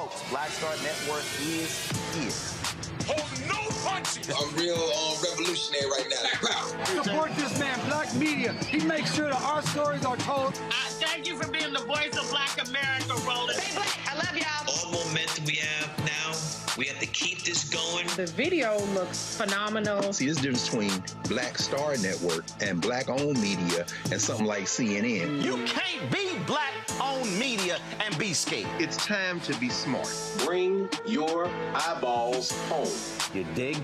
Folks, Black Star Network is here. Hold no punches! I'm real revolutionary right now. Support this man, Black Media. He makes sure that our stories are told. Thank you for being the voice of Black America, Roland. Stay black. I love y'all. All momentum we have now, we have to keep this going. The video looks phenomenal. See, there's a difference between Black Star Network and Black-owned media and something like CNN. You can't be Black-owned media and be scared. It's time to be smart. Bring your eyeballs home. You dig?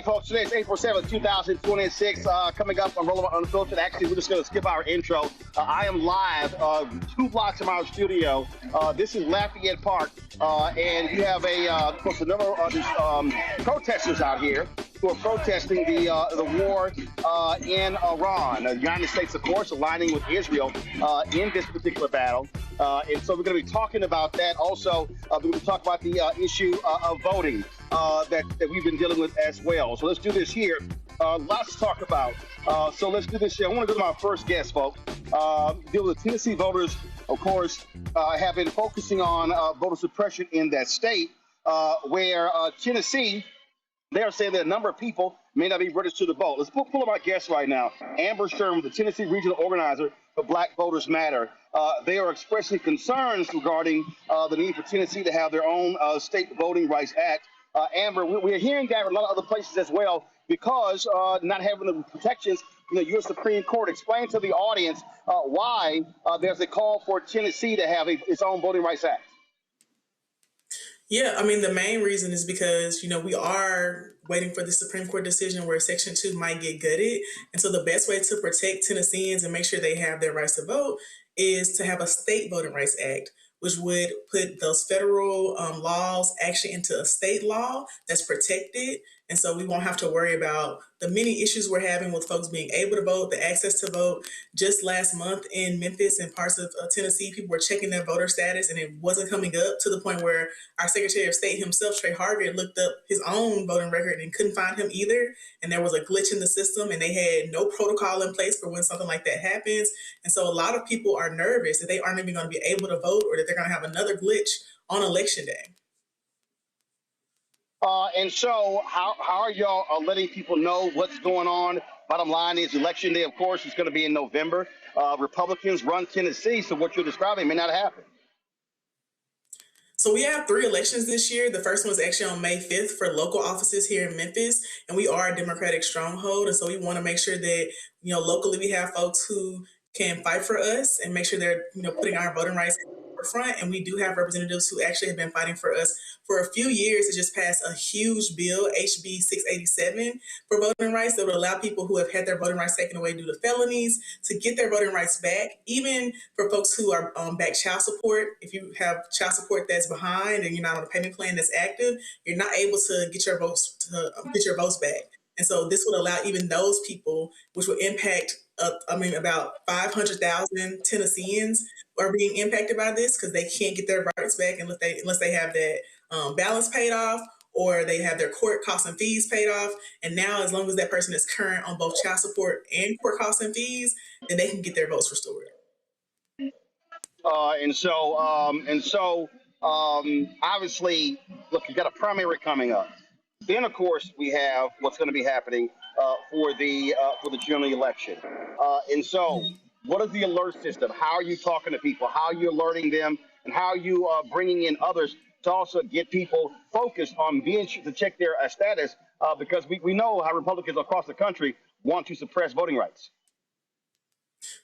folks, today is April 7th, 2026. Coming up on Rolling Unfiltered. Actually, we're just going to skip our intro. I am live 2 blocks from our studio. This is Lafayette Park, and you have of course, a number of protesters out here who are protesting the war in Iran. The United States, of course, aligning with Israel in this particular battle. And so we're going to be talking about that. Also, we're going to talk about the issue of voting that we've been dealing with as well. So let's do this here. Lots to talk about. So let's do this here. I want to go to my first guest, folks. Deal with Tennessee voters, of course, have been focusing on voter suppression in that state, where Tennessee, they are saying that a number of people may not be registered to vote. Let's pull up our guest right now. Amber Sherman, the Tennessee regional organizer for Black Voters Matter. They are expressing concerns regarding the need for Tennessee to have their own state voting rights act. Amber, we're hearing that in a lot of other places as well because not having the protections in the U.S. Supreme Court. Explain to the audience why there's a call for Tennessee to have its own voting rights act. Yeah, I mean, the main reason is because, we are waiting for the Supreme Court decision where Section 2 might get gutted. And so the best way to protect Tennesseans and make sure they have their rights to vote is to have a state voting rights act, which would put those federal laws actually into a state law that's protected. And so we won't have to worry about the many issues we're having with folks being able to vote, the access to vote. Just last month in Memphis and parts of Tennessee, people were checking their voter status and it wasn't coming up to the point where our Secretary of State himself, Trey Hargett, looked up his own voting record and couldn't find him either. And there was a glitch in the system and they had no protocol in place for when something like that happens. And so a lot of people are nervous that they aren't even going to be able to vote or that they're going to have another glitch on Election Day. And so how are y'all letting people know what's going on? Bottom line is Election Day, of course, is going to be in November. Republicans run Tennessee, so what you're describing may not happen. So we have 3 elections this year. The first one's actually on May 5th for local offices here in Memphis, and we are a Democratic stronghold. And so we want to make sure that, locally we have folks who can fight for us and make sure they're, putting our voting rights in the forefront. And we do have representatives who actually have been fighting for us for a few years. It just passed a huge bill, HB 687, for voting rights that would allow people who have had their voting rights taken away due to felonies to get their voting rights back, even for folks who are back child support. If you have child support that's behind and you're not on a payment plan that's active, you're not able to get your votes back. And so this would allow even those people, which would impact about 500,000 Tennesseans are being impacted by this because they can't get their rights back unless they have that balance paid off or they have their court costs and fees paid off. And now, as long as that person is current on both child support and court costs and fees, then they can get their votes restored. And so obviously, look, you've got a primary coming up. Then, of course, we have what's going to be happening for the general election. And so, what is the alert system? How are you talking to people? How are you alerting them? And how are you bringing in others to also get people focused on being to check their status? Because we know how Republicans across the country want to suppress voting rights.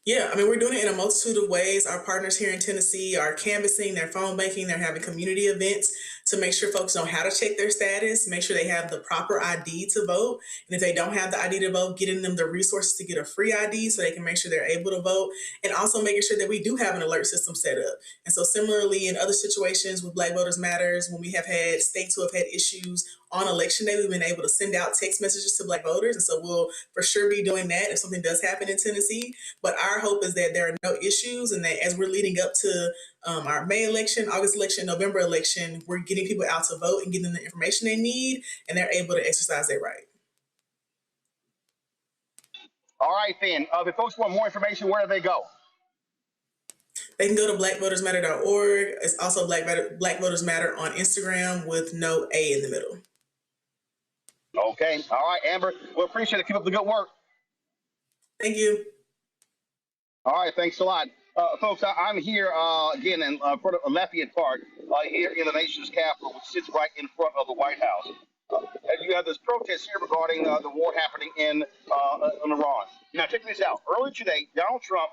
Yeah, I mean, we're doing it in a multitude of ways. Our partners here in Tennessee are canvassing, they're phone banking, they're having community events to make sure folks know how to check their status, make sure they have the proper ID to vote. And if they don't have the ID to vote, getting them the resources to get a free ID so they can make sure they're able to vote. And also making sure that we do have an alert system set up. And so similarly, in other situations with Black Voters Matters, when we have had states who have had issues on Election Day, we've been able to send out text messages to Black voters. And so we'll for sure be doing that if something does happen in Tennessee. But our hope is that there are no issues and that as we're leading up to our May election, August election, November election, we're getting people out to vote and getting them the information they need and they're able to exercise their right. All right, then. If folks want more information, where do they go? They can go to blackvotersmatter.org. It's also Black Voters Matter on Instagram with no A in the middle. Okay. All right, Amber. We appreciate it. Keep up the good work. Thank you. All right. Thanks a lot. Folks, I'm here again in front of Lafayette Park here in the nation's capital, which sits right in front of the White House. And you have this protest here regarding the war happening in Iran. Now, check this out. Earlier today, Donald Trump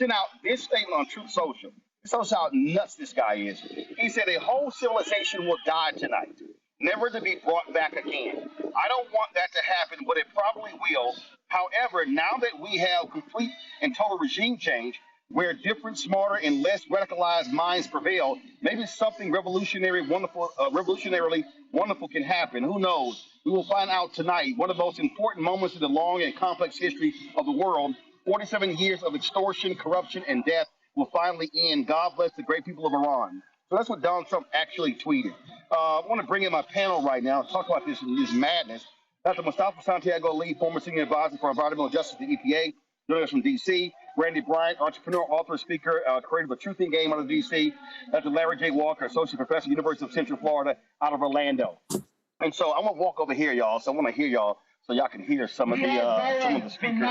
sent out this statement on Truth Social. This shows how nuts this guy is. He said a whole civilization will die tonight, never to be brought back again. I don't want that to happen, but it probably will. However, now that we have complete and total regime change, where different, smarter, and less radicalized minds prevail, maybe something revolutionarily wonderful can happen. Who knows? We will find out tonight. One of the most important moments in the long and complex history of the world. 47 years of extortion, corruption, and death will finally end. God bless the great people of Iran. So that's what Donald Trump actually tweeted. I want to bring in my panel right now and talk about this madness. Dr. Mustafa Santiago Lee, former senior advisor for environmental justice at the EPA, joining us from D.C. Randy Bryant, entrepreneur, author, speaker, creator of a Truthing Game out of D.C. Dr. Larry J. Walker, associate professor, University of Central Florida, out of Orlando. And so I'm gonna walk over here, y'all. So I want to hear y'all, so y'all can hear some of the speakers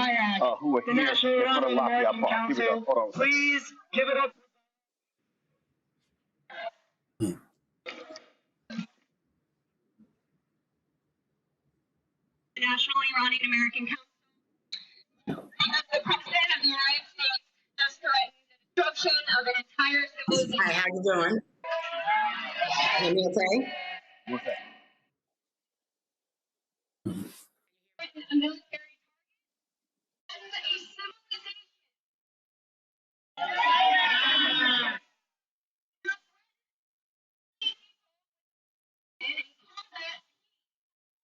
who are here in front of Lafayette Park. Here we go. Hold on. Please give it up. The National Iranian American Council. The President of the United States just threatened the destruction of an entire civilization. Hi, how you doing? Hear me okay? What's that? A military target and a civilization.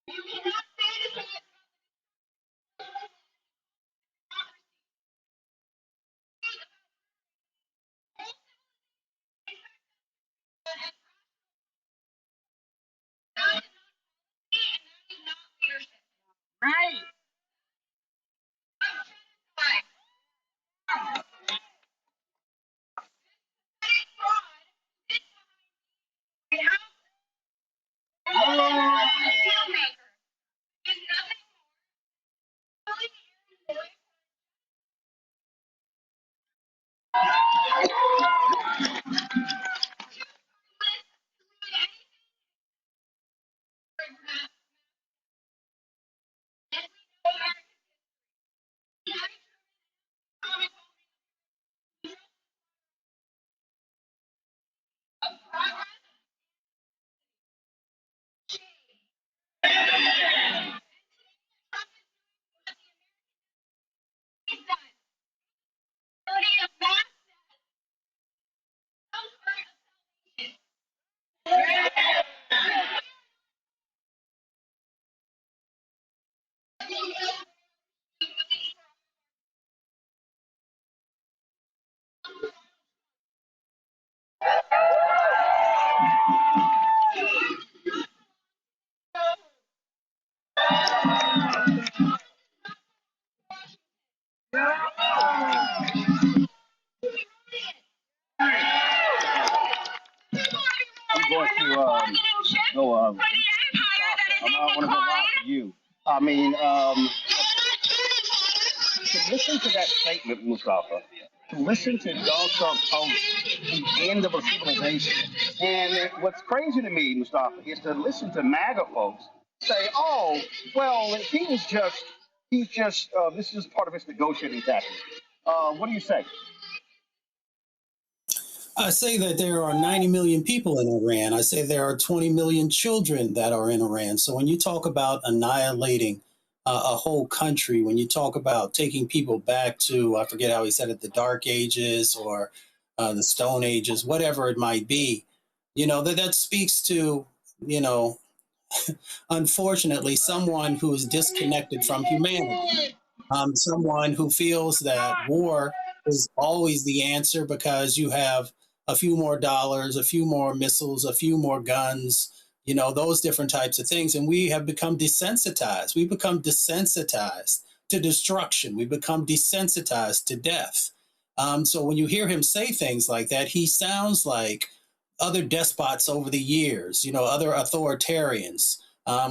You cannot say this. Right. I mean, to listen to that statement, Mustafa, to listen to Donald Trump post the end of a civilization. And what's crazy to me, Mustafa, is to listen to MAGA folks say, oh, well, this is part of his negotiating tactic. What do you say? I say that there are 90 million people in Iran. I say there are 20 million children that are in Iran. So when you talk about annihilating a whole country, when you talk about taking people back to, I forget how he said it, the Dark Ages or the Stone Ages, whatever it might be, that speaks to, unfortunately, someone who is disconnected from humanity, someone who feels that war is always the answer because you have a few more dollars, a few more missiles, a few more guns, those different types of things. And we have become desensitized. We become desensitized to destruction. We become desensitized to death. So when you hear him say things like that, he sounds like other despots over the years, other authoritarians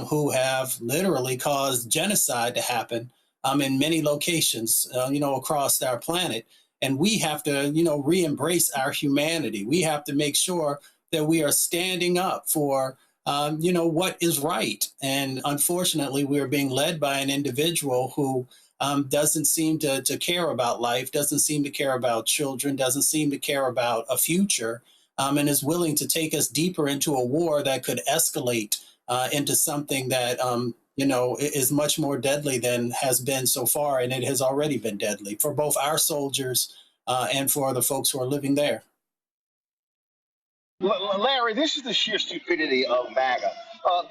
who have literally caused genocide to happen in many locations, across our planet. And we have to, re-embrace our humanity. We have to make sure that we are standing up for, what is right. And unfortunately, we are being led by an individual who doesn't seem to care about life, doesn't seem to care about children, doesn't seem to care about a future, and is willing to take us deeper into a war that could escalate into something that, is much more deadly than has been so far, and it has already been deadly for both our soldiers and for the folks who are living there. Larry, this is the sheer stupidity of MAGA.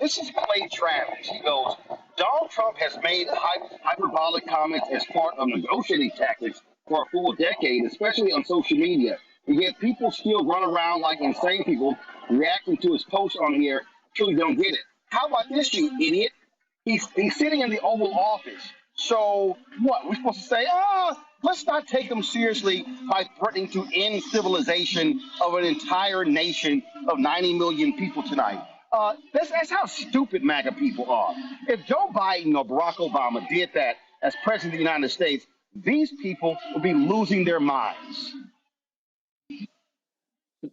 This is Clay Travis. He goes, Donald Trump has made hyperbolic comments as part of negotiating tactics for a full decade, especially on social media. And yet people still run around like insane people reacting to his posts on here. Truly don't get it. How about this, you idiot? He's sitting in the Oval Office. So what? We're supposed to say, let's not take him seriously by threatening to end civilization of an entire nation of 90 million people tonight. That's how stupid MAGA people are. If Joe Biden or Barack Obama did that as president of the United States, these people would be losing their minds.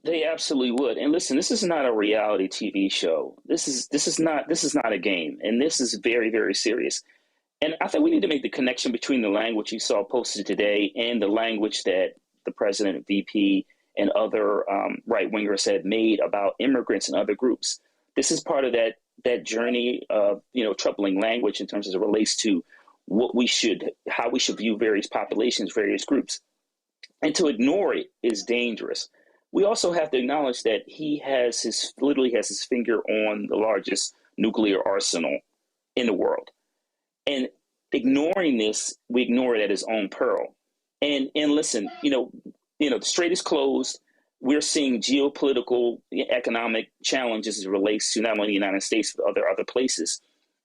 They absolutely would. And listen, this is not a reality TV show. This is not a game, and this is very, very serious. And I think we need to make the connection between the language you saw posted today and the language that the president, VP, and other right-wingers had made about immigrants and other groups. This is part of that journey of troubling language in terms as it relates to how we should view various populations, various groups. And to ignore it is dangerous. We also have to acknowledge that he literally has his finger on the largest nuclear arsenal in the world. And ignoring this, we ignore it at his own peril. And listen, the strait is closed. We're seeing geopolitical, economic challenges as it relates to not only the United States, but other places.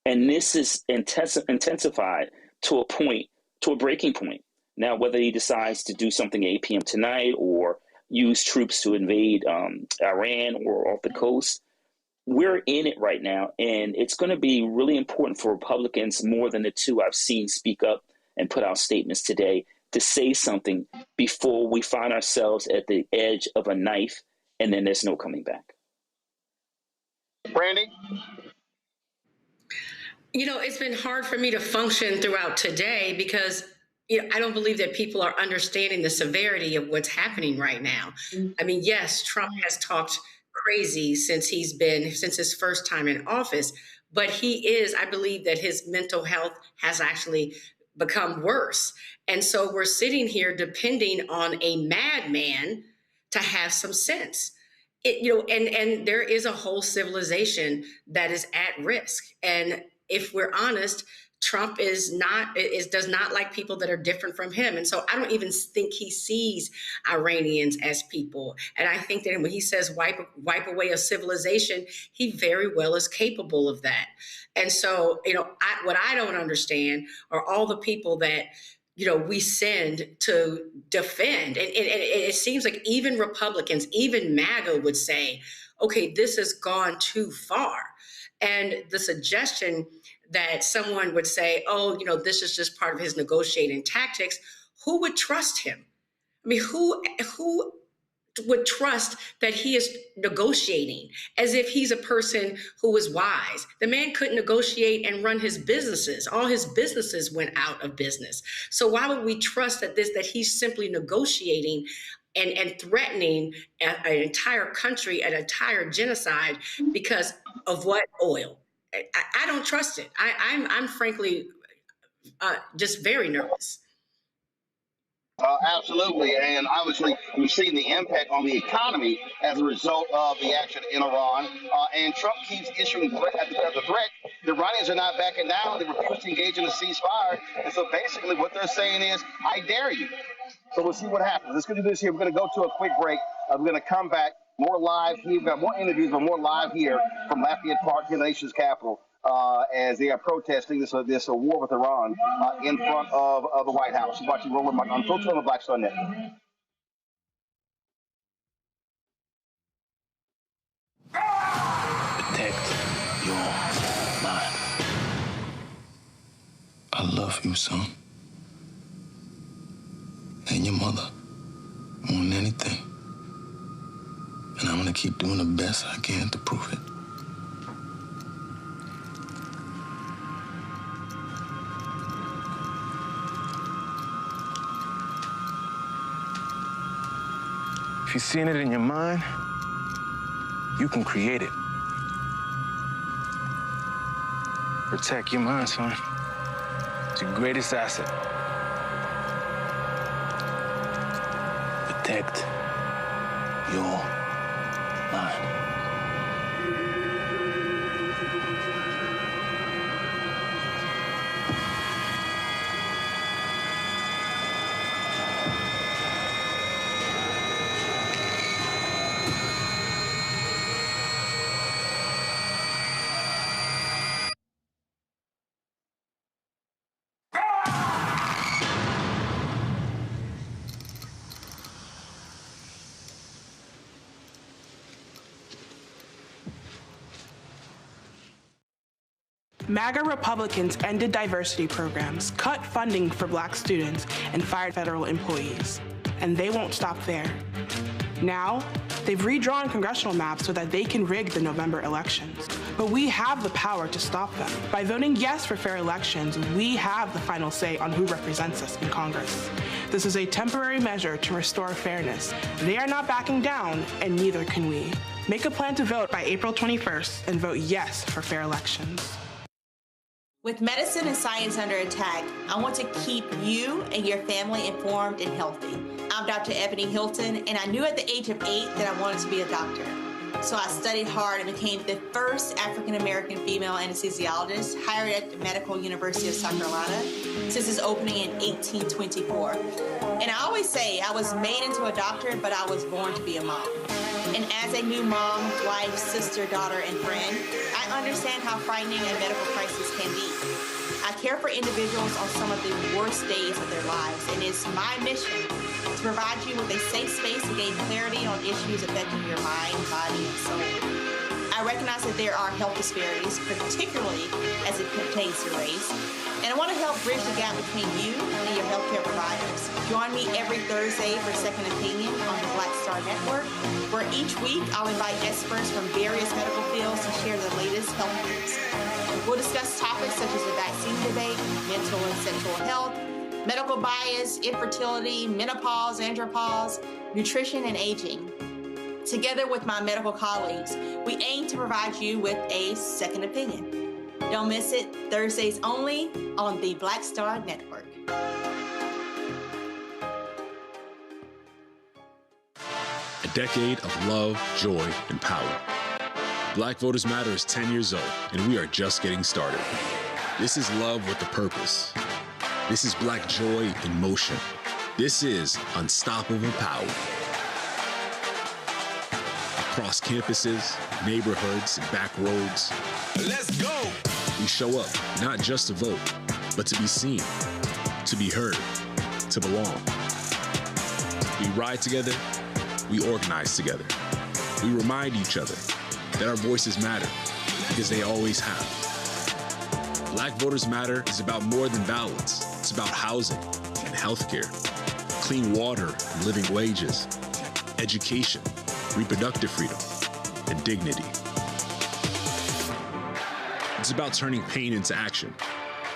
And this is intensified to a breaking point. Now, whether he decides to do something at 8 p.m. tonight or use troops to invade Iran or off the coast, we're in it right now. And it's going to be really important for Republicans, more than the two I've seen speak up and put out statements today, to say something before we find ourselves at the edge of a knife and then there's no coming back. Brandy? It's been hard for me to function throughout today because I don't believe that people are understanding the severity of what's happening right now. I mean, yes, Trump has talked crazy since his first time in office, but I believe that his mental health has actually become worse. And so we're sitting here depending on a madman to have some sense. And there is a whole civilization that is at risk. And if we're honest, Trump does not like people that are different from him. And so I don't even think he sees Iranians as people. And I think that when he says wipe away a civilization, he very well is capable of that. And so, what I don't understand are all the people that, we send to defend. And it seems like even Republicans, even MAGA would say, okay, this has gone too far. And the suggestion that someone would say, this is just part of his negotiating tactics, who would trust him? I mean, who would trust that he is negotiating as if he's a person who is wise? The man couldn't negotiate and run his businesses. All his businesses went out of business. So why would we trust that he's simply negotiating and threatening an entire country, an entire genocide because of what? Oil. I don't trust it. I'm frankly just very nervous. Absolutely. And obviously, we've seen the impact on the economy as a result of the action in Iran. And Trump keeps issuing threat after threat. The Iranians are not backing down. They refuse to engage in a ceasefire. And so basically what they're saying is, I dare you. So we'll see what happens. Let's go do this here. We're going to go to a quick break. We're going to come back more live here. We've got more interviews, but more live here from Lafayette Park, here in the nation's capital, as they are protesting this war with Iran in front of the White House. You're watching Rolling on Unfiltered on the Black Star Network. Protect your mind. I love you, son. And your mother. More than anything. And I'm gonna keep doing the best I can to prove it. If you're seeing it in your mind, you can create it. Protect your mind, son. It's your greatest asset. Protect your mind. MAGA Republicans ended diversity programs, cut funding for Black students, and fired federal employees. And they won't stop there. Now, they've redrawn congressional maps so that they can rig the November elections. But we have the power to stop them. By voting yes for fair elections, we have the final say on who represents us in Congress. This is a temporary measure to restore fairness. They are not backing down, and neither can we. Make a plan to vote by April 21st and vote yes for fair elections. With medicine and science under attack, I want to keep you and your family informed and healthy. I'm Dr. Ebony Hilton, and I knew at the age of 8 that I wanted to be a doctor. So I studied hard and became the first African-American female anesthesiologist hired at the Medical University of South Carolina since its opening in 1824. And I always say I was made into a doctor, but I was born to be a mom. And as a new mom, wife, sister, daughter, and friend, I understand how frightening a medical crisis can be. I care for individuals on some of the worst days of their lives, and it's my mission to provide you with a safe space to gain clarity on issues affecting your mind, body, and soul. I recognize that there are health disparities, particularly as it pertains to race, and I want to help bridge the gap between you and your healthcare providers. Join me every Thursday for Second Opinion on the Black Star Network, where each week I'll invite experts from various medical fields to share the latest health news. We'll discuss topics such as the vaccine debate, mental and sexual health, medical bias, infertility, menopause, andropause, nutrition, and aging. Together with my medical colleagues, we aim to provide you with a second opinion. Don't miss it, Thursdays only on the Black Star Network. A decade of love, joy, and power. Black Voters Matter is 10 years old, and we are just getting started. This is love with a purpose. This is Black joy in motion. This is unstoppable power. Across campuses, neighborhoods, and back roads. Let's go! We show up, not just to vote, but to be seen, to be heard, to belong. We ride together, we organize together. We remind each other that our voices matter, because they always have. Black Voters Matter is about more than ballots. It's about housing and healthcare, clean water and living wages, education, reproductive freedom, and dignity. It's about turning pain into action,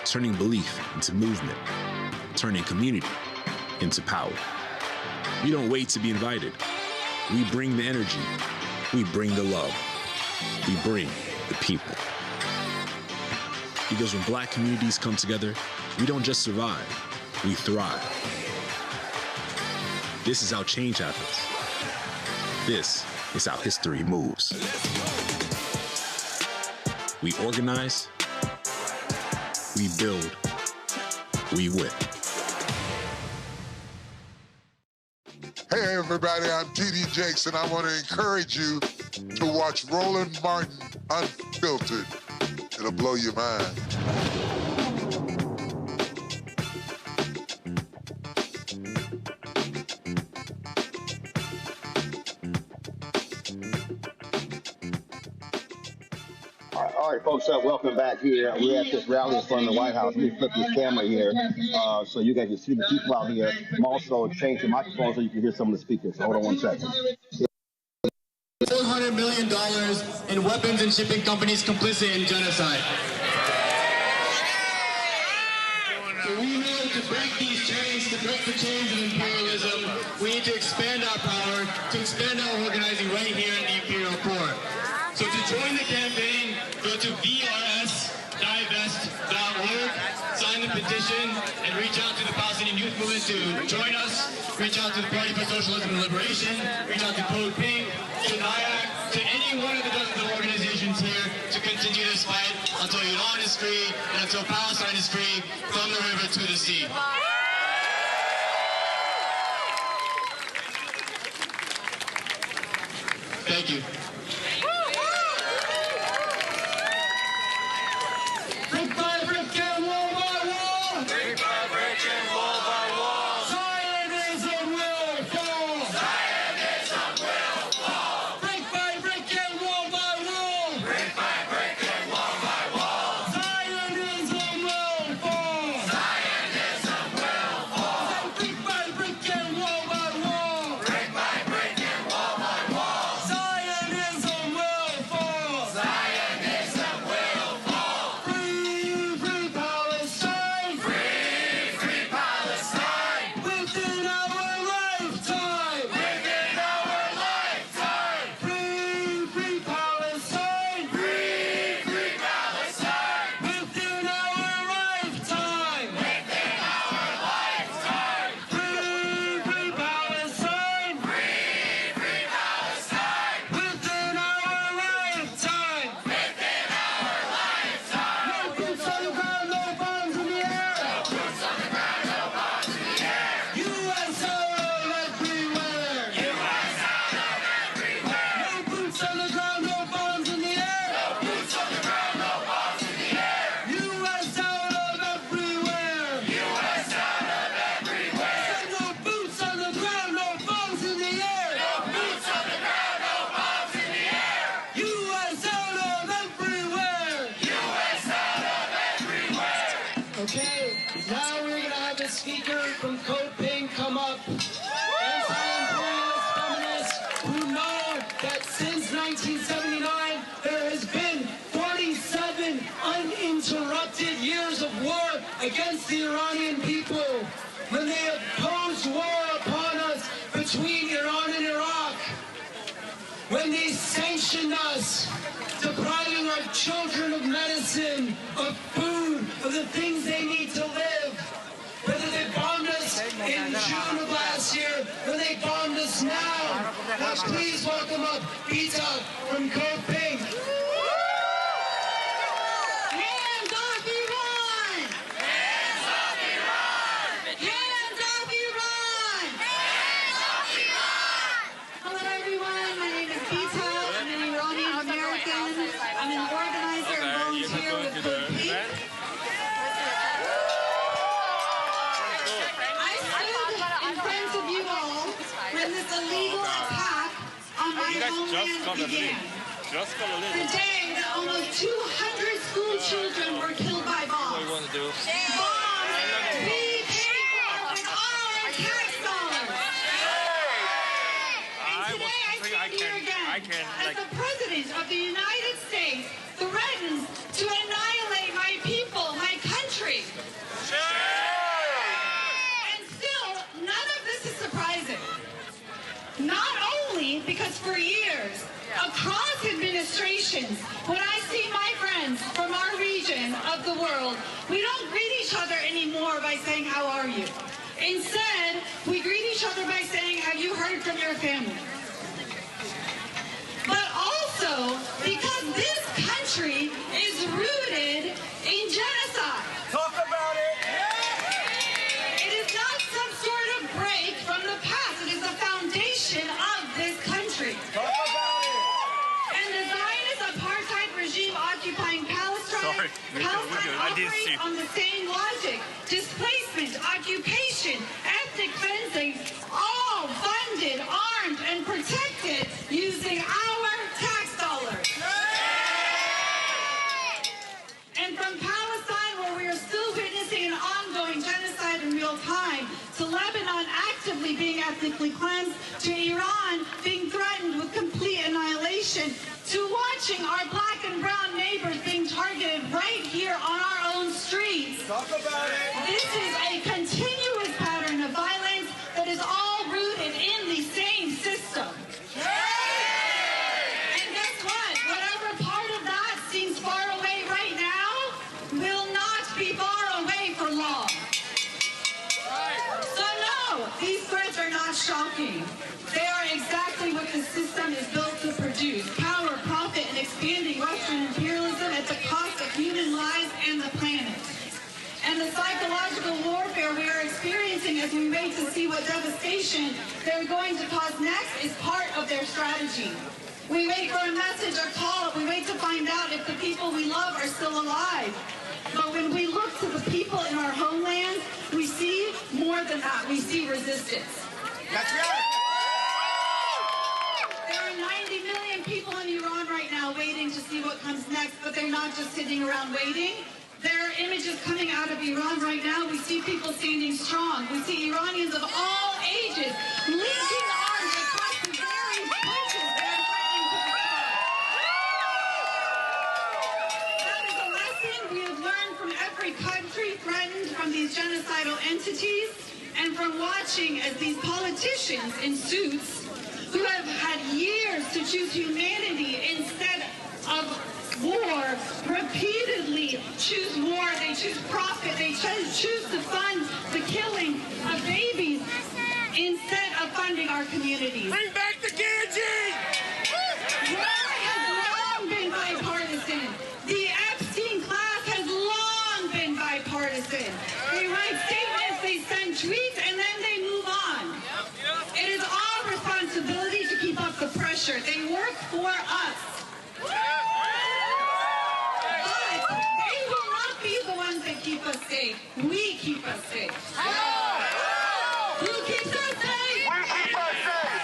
turning belief into movement, turning community into power. We don't wait to be invited. We bring the energy. We bring the love. We bring the people. Because when Black communities come together, we don't just survive, we thrive. This is how change happens. This is how history moves. We organize, we build, we win. Hey everybody, I'm T.D. Jakes, and I want to encourage you to watch Roland Martin Unfiltered. It'll blow your mind. All right, folks, welcome back here. We're at this rally in front of the White House. Let me flip this camera here so you guys can see the people out here. I'm also change the microphone so you can hear some of the speakers. Hold on one second. $400 million in weapons and shipping companies complicit in genocide. So we know to break these chains, to break the chains of imperialism, we need to expand our power, to expand our organizing right here in the Imperial Court. So to join the campaign, go to VRS divest.org, sign the petition, and reach out to the Palestinian youth movement to join us. Reach out to the Party for Socialism and Liberation. Reach out to Code Pink, to NIAC, to any one of the dozens of organizations here to continue this fight until Iran is free and until Palestine is free from the river to the sea. Thank you. Brick by brick and wall by wall. Brick by brick and wall by wall. Zionism will fall. Zionism will fall. Brick by brick and wall by wall. Brick by brick and wall by wall. Zionism will fall. Zionism will fall. Brick by brick and wall by wall. Brick by brick and wall by wall. Zionism will fall. Zionism will fall. Free, free Palestine. Free, free Palestine. Within our lifetime. Within our lifetime. Free, free Palestine. Free, free Palestine. Within our lifetime. Within our lifetime. Free, free Palestine. Free, free Palestine. Within our lifetime. Within our lifetime. No boots on the ground, no bombs in the air. No boots on the ground, no bombs in the air. U.S. out of everywhere. U.S. out of everywhere. No boots on the ground, no bombs in the air. No boots on the ground, no bombs in the air. U.S. out of everywhere. U.S. out of everywhere. Said no boots on the ground, no bombs in the air. No boots on the ground, no bombs in the air. U.S. out of everywhere. U.S. out of everywhere. Okay, now we're gonna have a speaker from Code Pink come up. Anti-imperialist feminists who know that since 1979 there has been 47 uninterrupted years of war against the Iranian people. When they opposed war upon us between Iran and Iraq. When they sanctioned us, depriving our children of medicine, of food, of the things they need to live. Whether they bombed us in June of last year, or they bombed us now. Now please welcome up Bita from Code Pink. Hands off Iran! Hands off Iran! Hands off Iran! Hands off Iran! Hello everyone, my name is Bita. I'm an Iranian American. I'm an organizer and volunteer with Code Pink. I stood in front of you all when this illegal attack on my homeland began. Today, almost 200 school children were killed by bombs. Bombs we pay for with our tax dollars. And today I stand here again as the President of the United States threatens to annihilate my people, my country. And still, none of this is surprising. Not only because for years, across administrations, when I see my friends from our region of the world, we don't greet each other anymore by saying, "How are you?" Instead, we greet each other by saying, "Have you heard from your family?" But also because this country is rooted in genocide. Talk about it! It is not some sort of break from the past. It is the foundation of this country. Talk about it! And the Zionist apartheid regime occupying Palestine, Palestine operates on the same logic. Displacement, occupation, ethnic cleansing, all funded, armed, and protected using our tax dollars. And from Palestine, where we are still witnessing an ongoing genocide in real time, to Lebanon actively being ethnically cleansed, to Iran being threatened with complete annihilation, to watching our black and brown neighbors being targeted right here on our own streets. Talk about it! This is a continuous pattern of violence that is all rooted in the same system. And guess what? Whatever part of that seems far away right now, not shocking. They are exactly what the system is built to produce: power, profit, and expanding Western imperialism at the cost of human lives and the planet. And the psychological warfare we are experiencing as we wait to see what devastation they're going to cause next is part of their strategy. We wait for a message or call. We wait to find out if the people we love are still alive. But when we look to the people in our homeland, we see more than that. We see resistance. That's right. There are 90 million people in Iran right now waiting to see what comes next, but they're not just sitting around waiting. There are images coming out of Iran right now. We see people standing strong. We see Iranians of all ages linking arms across the very bridges they're fighting to destroy. That is a lesson we have learned from every country threatened from these genocidal entities, and from watching as these politicians in suits who have had years to choose humanity instead of war repeatedly choose war. They choose profit. They choose to fund the killing of babies instead of funding our communities. Bring back the guillotine! War has long been bipartisan. The Epstein class has long been bipartisan. They write statements, they send tweets, and then they move on. It is our responsibility to keep up the pressure. They work for us. Keep us safe. We keep us safe. Who keeps us safe? We keep us safe.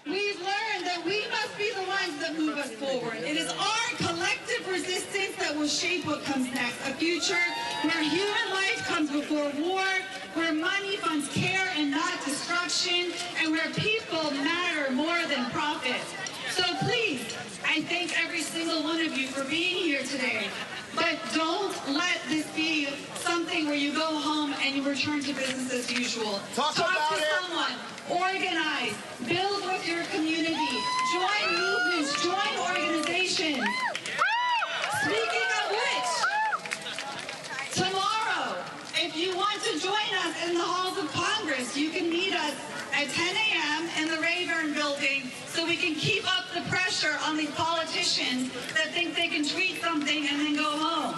We've learned that we must be the ones that move us forward. It is our collective resistance that will shape what comes next. A future where human life comes before war, where money funds care and not destruction, and where people matter more than profit. So please, I thank every single one of you for being here today. But don't let this be something where you go home and you return to business as usual. Talk to someone, organize, build with your community, join movements, join organizations. Speaking of which, tomorrow, if you want to join us in the halls of Congress, you can meet us at 10 a.m. in the Rayburn building so we can keep up the pressure on these politicians that think they can tweet something and then go home.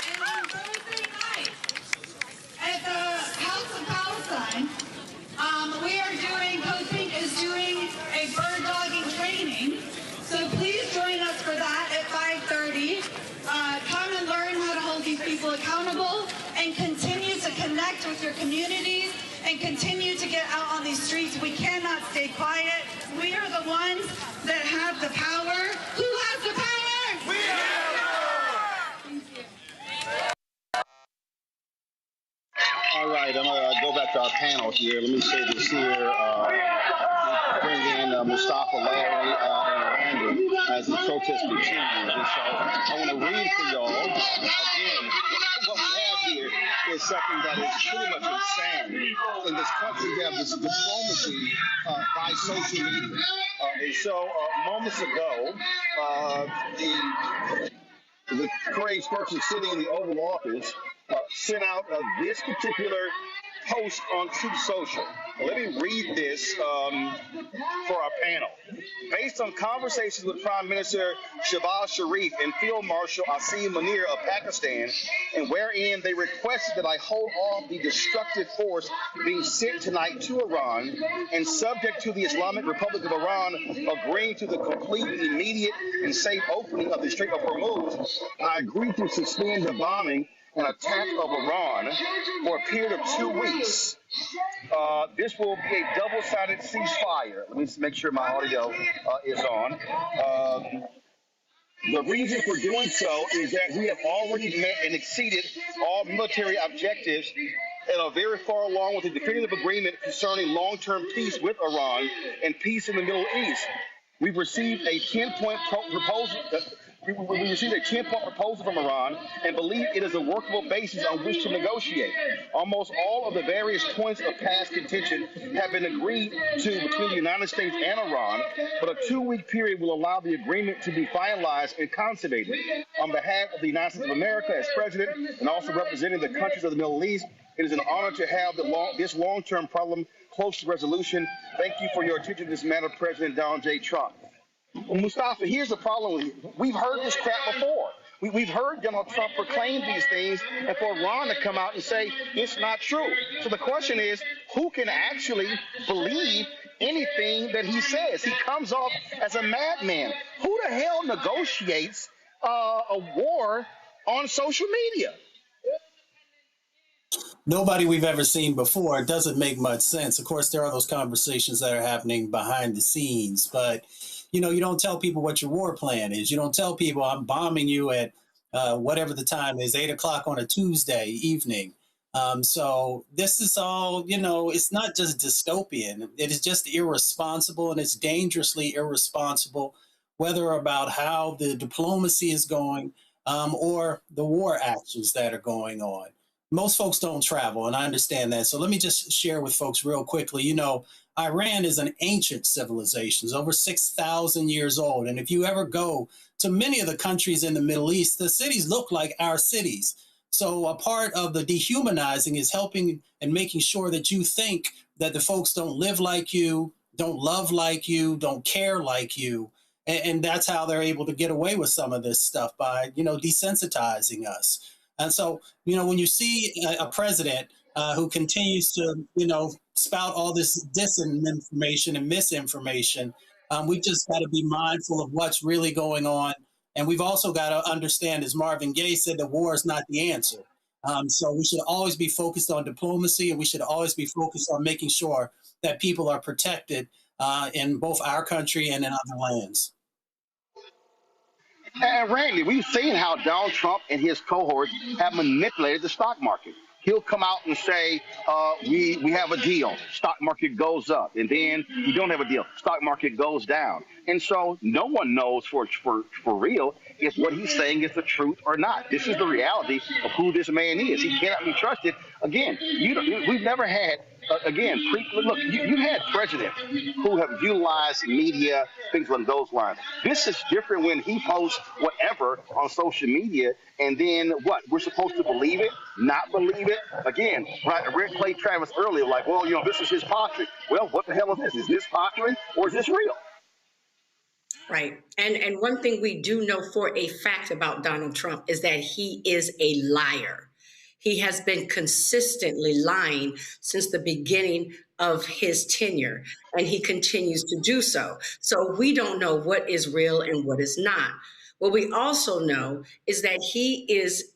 And on Thursday night at the House of Palestine, Coach Pink is doing a bird dogging training. So please join us for that at 5:30. Come and learn how to hold these people accountable and continue to connect with your communities and continue to get out on these streets. We cannot stay quiet. We are the ones that have the power. Who has the power? We have the power! Thank you. All right, I'm going to go back to our panel here. Let me say this here. Bring in Mustafa, Larry, and Randy as the protest continues. And so I want to read for y'all. Again, what we have here is something that is pretty much insane. In this country, we have this diplomacy by social media. And so moments ago, the crazed person sitting in the Oval Office sent out this particular post on Truth Social. Let me read this for our panel. Based on conversations with Prime Minister Shehbaz Sharif and Field Marshal Asim Munir of Pakistan, and wherein they requested that I hold off the destructive force being sent tonight to Iran, and subject to the Islamic Republic of Iran agreeing to the complete, immediate, and safe opening of the Strait of Hormuz, I agreed to suspend the bombing and attack of Iran for a period of 2 weeks. This will be a double-sided ceasefire. Let me make sure my audio is on. The reason for doing so is that we have already met and exceeded all military objectives and are very far along with the definitive agreement concerning long-term peace with Iran and peace in the Middle East. We've received a 10-point proposal We received a 10-point proposal from Iran and believe it is a workable basis on which to negotiate. Almost all of the various points of past contention have been agreed to between the United States and Iran, but a 2-week period will allow the agreement to be finalized and consummated. On behalf of the United States of America as president and also representing the countries of the Middle East, it is an honor to have this long-term problem close to resolution. Thank you for your attention to this matter, President Donald J. Trump. Mustafa, here's the problem. We've heard this crap before. We've heard Donald Trump proclaim these things, and for Iran to come out and say it's not true. So the question is, who can actually believe anything that he says? He comes off as a madman. Who the hell negotiates a war on social media? Nobody we've ever seen before. It doesn't make much sense. Of course, there are those conversations that are happening behind the scenes, but you don't tell people what your war plan is. You don't tell people I'm bombing you at whatever the time is, 8 o'clock on a Tuesday evening. So this is all, it's not just dystopian. It is just irresponsible, and it's dangerously irresponsible, whether about how the diplomacy is going or the war actions that are going on. Most folks don't travel, and I understand that. So let me just share with folks real quickly. Iran is an ancient civilization. It's over 6,000 years old. And if you ever go to many of the countries in the Middle East, the cities look like our cities. So a part of the dehumanizing is helping and making sure that you think that the folks don't live like you, don't love like you, don't care like you. And that's how they're able to get away with some of this stuff by, desensitizing us. And so, when you see a president who continues to, spout all this disinformation and misinformation, we've just got to be mindful of what's really going on. And we've also got to understand, as Marvin Gaye said, that war is not the answer. So we should always be focused on diplomacy, and we should always be focused on making sure that people are protected in both our country and in other lands. And Randy, we've seen how Donald Trump and his cohorts have manipulated the stock market. He'll come out and say, we have a deal, stock market goes up. And then you don't have a deal, stock market goes down. And so no one knows for real if what he's saying is the truth or not. This is the reality of who this man is. He cannot be trusted. Again, we've never had, you had presidents who have utilized media, things along those lines. This is different when he posts whatever on social media, and then what? We're supposed to believe it, not believe it? Again, right, Rick played Travis earlier, like, well, this is his posturing. Well, what the hell is this? Is this posturing or is this real? Right. And one thing we do know for a fact about Donald Trump is that he is a liar. He has been consistently lying since the beginning of his tenure, and he continues to do so. So we don't know what is real and what is not. What we also know is that he is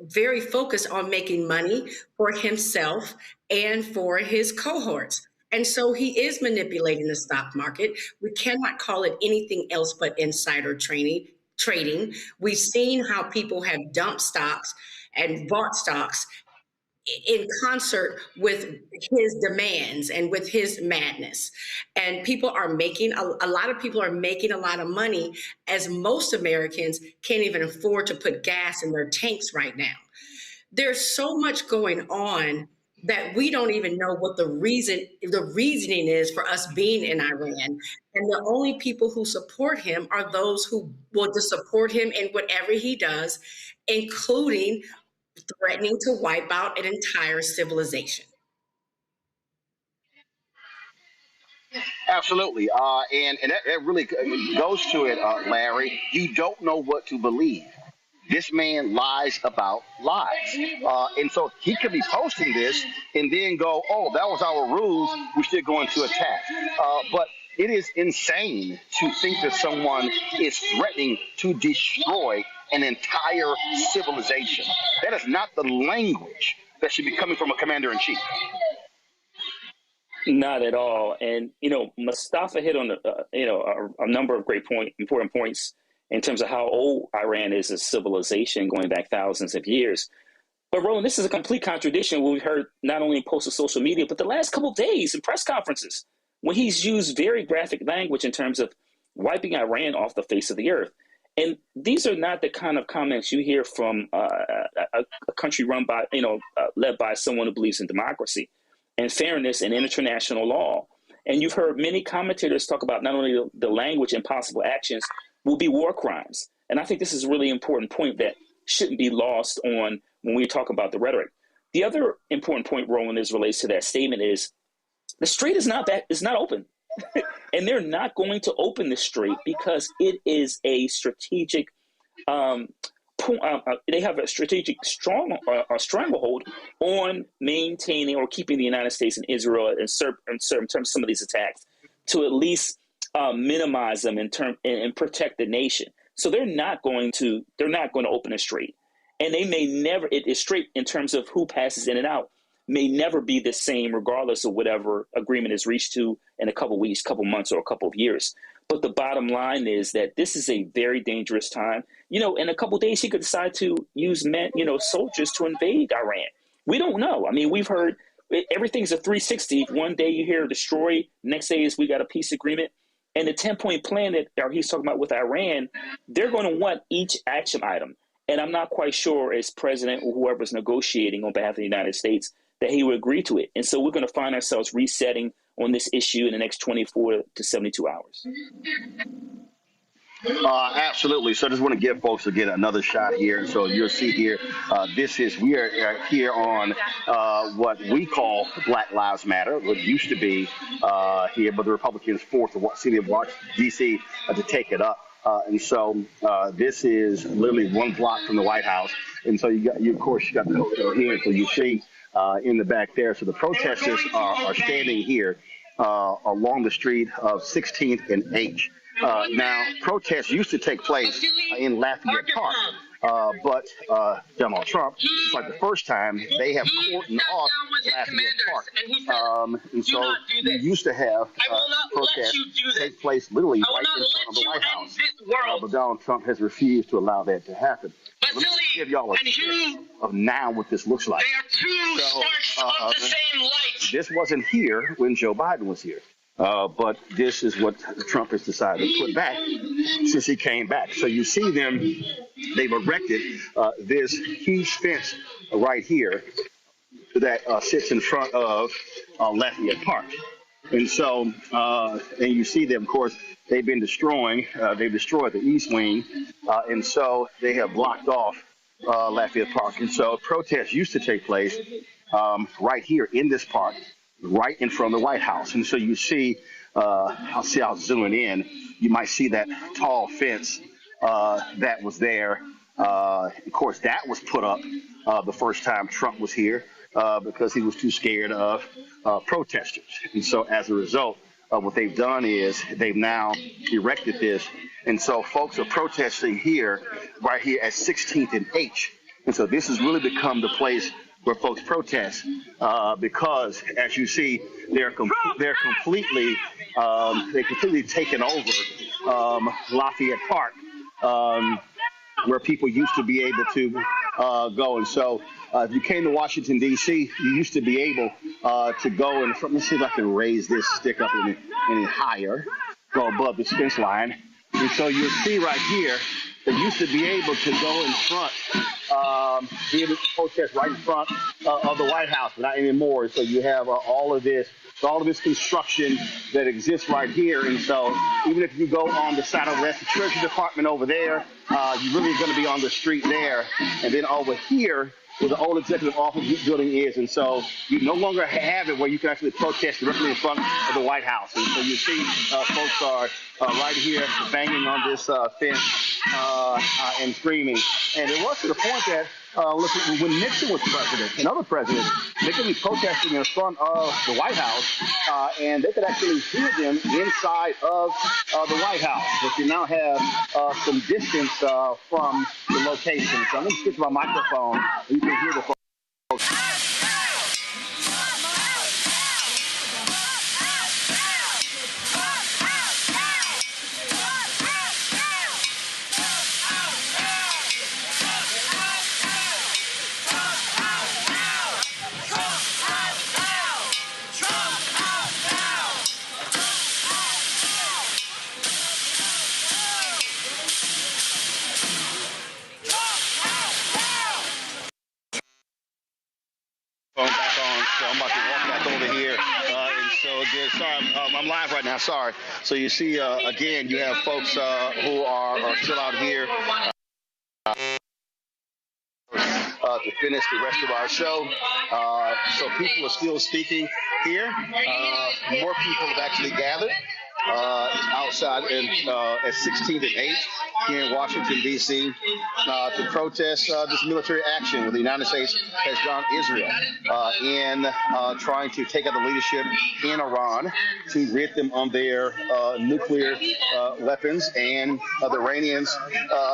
very focused on making money for himself and for his cohorts. And so he is manipulating the stock market. We cannot call it anything else but insider trading. We've seen how people have dumped stocks and bought stocks in concert with his demands and with his madness. And people are making, a lot of people are making a lot of money, as most Americans can't even afford to put gas in their tanks right now. There's so much going on that we don't even know what the reasoning is for us being in Iran. And the only people who support him are those who want to support him in whatever he does, including threatening to wipe out an entire civilization. Absolutely. And that really goes to it, Larry. You don't know what to believe. This man lies about lies. And so he could be posting this and then go, oh, that was our rules, we're still going to attack. But it is insane to think that someone is threatening to destroy an entire civilization. That is not the language that should be coming from a commander-in-chief. Not at all. And, Mustafa hit on, a number of important points in terms of how old Iran is as a civilization going back thousands of years. But Roland, this is a complete contradiction what we've heard not only in posts of social media, but the last couple of days in press conferences, when he's used very graphic language in terms of wiping Iran off the face of the earth. And these are not the kind of comments you hear from a country run by, led by someone who believes in democracy and fairness and international law. And you've heard many commentators talk about not only the language and possible actions will be war crimes. And I think this is a really important point that shouldn't be lost on when we talk about the rhetoric. The other important point, Roland, as relates to that statement is the strait is not open. And they're not going to open the strait because it is a strategic they have a strategic stranglehold on maintaining or keeping the United States and Israel in terms of some of these attacks to at least minimize them and protect the nation. So they're not going to open a strait, and they may never. It is straight in terms of who passes in and out. May never be the same regardless of whatever agreement is reached to in a couple of weeks, couple of months, or a couple of years. But the bottom line is that this is a very dangerous time. In a couple of days, he could decide to use soldiers to invade Iran. We don't know. I mean, we've heard everything's a 360. One day you hear destroy, next day is we got a peace agreement. And the 10-point plan that he's talking about with Iran, they're going to want each action item. And I'm not quite sure as president or whoever's negotiating on behalf of the United States that he would agree to it. And so we're going to find ourselves resetting on this issue in the next 24 to 72 hours. Absolutely. So I just want to give folks again another shot here. So you'll see here, we are here on what we call Black Lives Matter, what used to be here, but the Republicans forced the city of Washington, D.C. To take it up. And so this is literally one block from the White House. And so you got the hotel here. So you see in the back there. So the protesters are standing here along the street of 16th and H. Now, protests used to take place in Lafayette Park, but Donald Trump, it's like the first time they have cordoned off Lafayette Park. And so you used to have protests take place literally right in front of the White House. But Donald Trump has refused to allow that to happen. Let me just give y'all a sense of now what this looks like. They are two sparks of the same light. This wasn't here when Joe Biden was here. But this is what Trump has decided to put back since he came back. So you see they've erected this huge fence right here that sits in front of Lafayette Park. And so, and you see them, of course, they've been destroying, they've destroyed the East Wing, and so they have blocked off Lafayette Park. And so protests used to take place right here in this park, right in front of the White House. And so you see, I'll zoom in, you might see that tall fence that was there. Of course, that was put up the first time Trump was here because he was too scared of protesters. And so as a result, what they've done is they've now erected this. And so folks are protesting here, right here at 16th and H. And so this has really become the place where folks protest because, as you see, they're completely taken over Lafayette Park, where people used to be able to go. And so if you came to Washington, D.C., you used to be able to go and let me see if I can raise this stick up any higher, go above the fence line. And so you'll see right here, they used to be able to go in front, be able to protest right in front of the White House, but not anymore. So you have all of this construction that exists right here. And so even if you go on the side of the Treasury Department over there, you're really going to be on the street there. And then over here, where the old executive office building is. And so you no longer have it where you can actually protest directly in front of the White House. And so you see folks are right here banging on this fence and screaming. And it was to the point that when Nixon was president and other presidents, they could be protesting in front of the White House, and they could actually hear them inside of the White House. But you now have some distance from the location. So I'm going to switch my microphone, and you can hear the folks. So I'm about to walk back over here. And so again, sorry, I'm live right now. Sorry. So you see, again, you have folks who are still out here to finish the rest of our show. So people are still speaking here. More people have actually gathered outside at 16th and 8th here in Washington, D.C. To protest this military action where the United States has gone Israel in trying to take out the leadership in Iran to rid them on their nuclear weapons, and the Iranians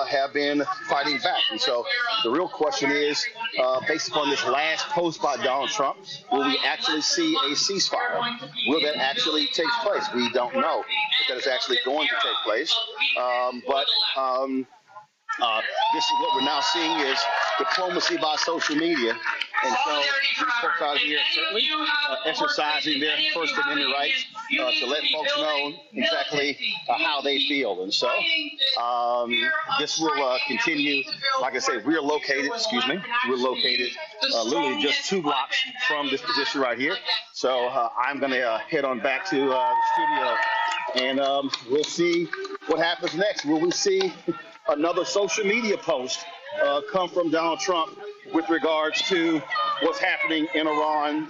have been fighting back. And so the real question is, based upon this last post by Donald Trump, will we actually see a ceasefire? Will that actually take place? We don't know if that is actually going to take place. But this is what we're now seeing is diplomacy by social media. And so these folks out here certainly exercising their First Amendment rights to let folks know exactly how they feel. And so this will continue. Like I say, we're located literally just 2 blocks from this position right here. So I'm going to head on back to the studio, and we'll see what happens next. Will we see another social media post come from Donald Trump with regards to what's happening in Iran?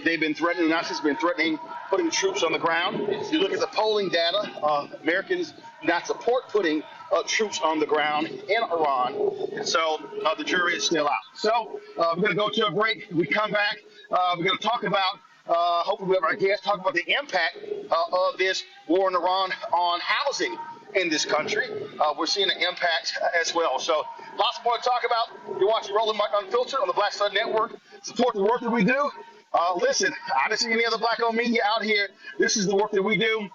They've been threatening, the United States has been threatening putting troops on the ground. You look at the polling data, Americans do not support putting troops on the ground in Iran. And so the jury is still out. So we're going to go to a break. We come back. We're going to talk about, hopefully we have our guests talk about the impact of this war in Iran on housing in this country. We're seeing an impact as well. So lots more to talk about. You're watching Roland Martin Unfiltered on the Black Star Network. Support the work that we do. Listen, I don't see any other Black-owned media out here. This is the work that we do.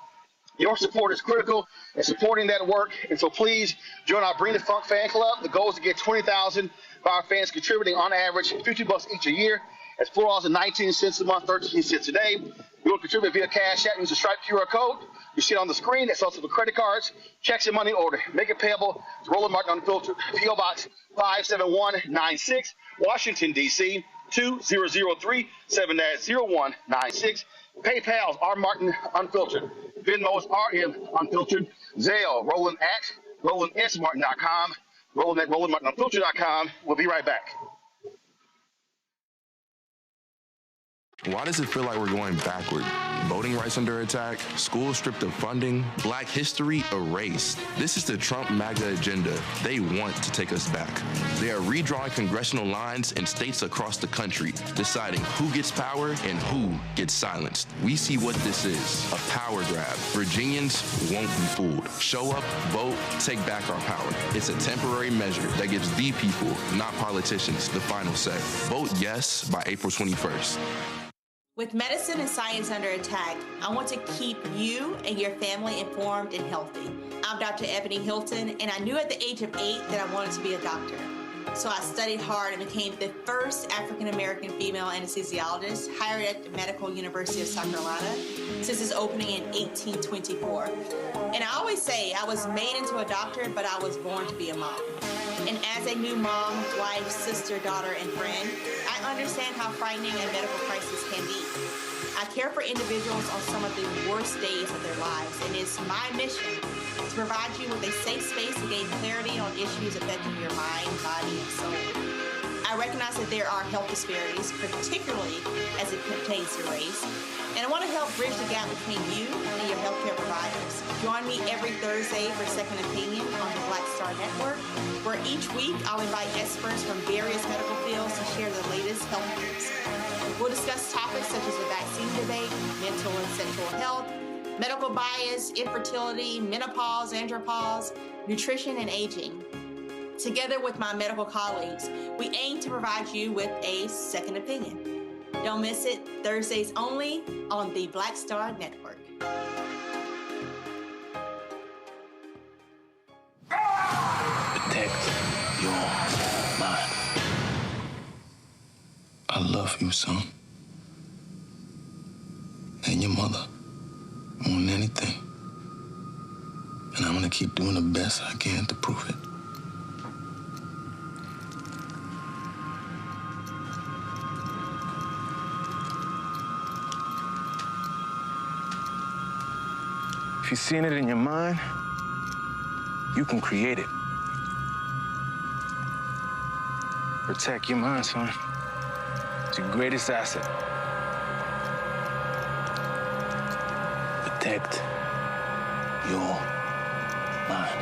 Your support is critical in supporting that work. And so please join our Bring the Funk fan club. The goal is to get 20,000 of our fans contributing on average $50 each a year. That's $4.19 a month, 13 cents a day. You want to contribute via Cash App, use the Stripe QR code. You see it on the screen. That's also for credit cards, checks, and money order. Make it payable to Roland Martin Unfiltered. P.O. Box 57196, Washington, D.C. 2003 7-0196. PayPal's R Martin Unfiltered. Venmo's RM Unfiltered. Zelle, Roland at RolandSMartin.com. Roland at RolandMartinUnfiltered.com. We'll be right back. Why does it feel like we're going backward? Voting rights under attack, schools stripped of funding, Black history erased. This is the Trump MAGA agenda. They want to take us back. They are redrawing congressional lines in states across the country, deciding who gets power and who gets silenced. We see what this is, a power grab. Virginians won't be fooled. Show up, vote, take back our power. It's a temporary measure that gives the people, not politicians, the final say. Vote yes by April 21st. With medicine and science under attack, I want to keep you and your family informed and healthy. I'm Dr. Ebony Hilton, and I knew at the age of 8 that I wanted to be a doctor. So I studied hard and became the first African-American female anesthesiologist hired at the Medical University of South Carolina since its opening in 1824. And I always say I was made into a doctor, but I was born to be a mom. And as a new mom, wife, sister, daughter, and friend, I understand how frightening a medical crisis can be. I care for individuals on some of the worst days of their lives, and it's my mission to provide you with a safe space to gain clarity on issues affecting your mind, body, and soul. I recognize that there are health disparities, particularly as it pertains to race, and I want to help bridge the gap between you and your healthcare providers. Join me every Thursday for Second Opinion on the Black Star Network, where each week I'll invite experts from various medical fields to share the latest health news. We'll discuss topics such as the vaccine debate, mental and sexual health, medical bias, infertility, menopause, andropause, nutrition, and aging. Together with my medical colleagues, we aim to provide you with a second opinion. Don't miss it, Thursdays only on the Black Star Network. Protect your mind. I love you, son. And your mother. More than anything. And I'm gonna keep doing the best I can to prove it. If you're seeing it in your mind, you can create it. Protect your mind, son. It's your greatest asset. Protect your mind.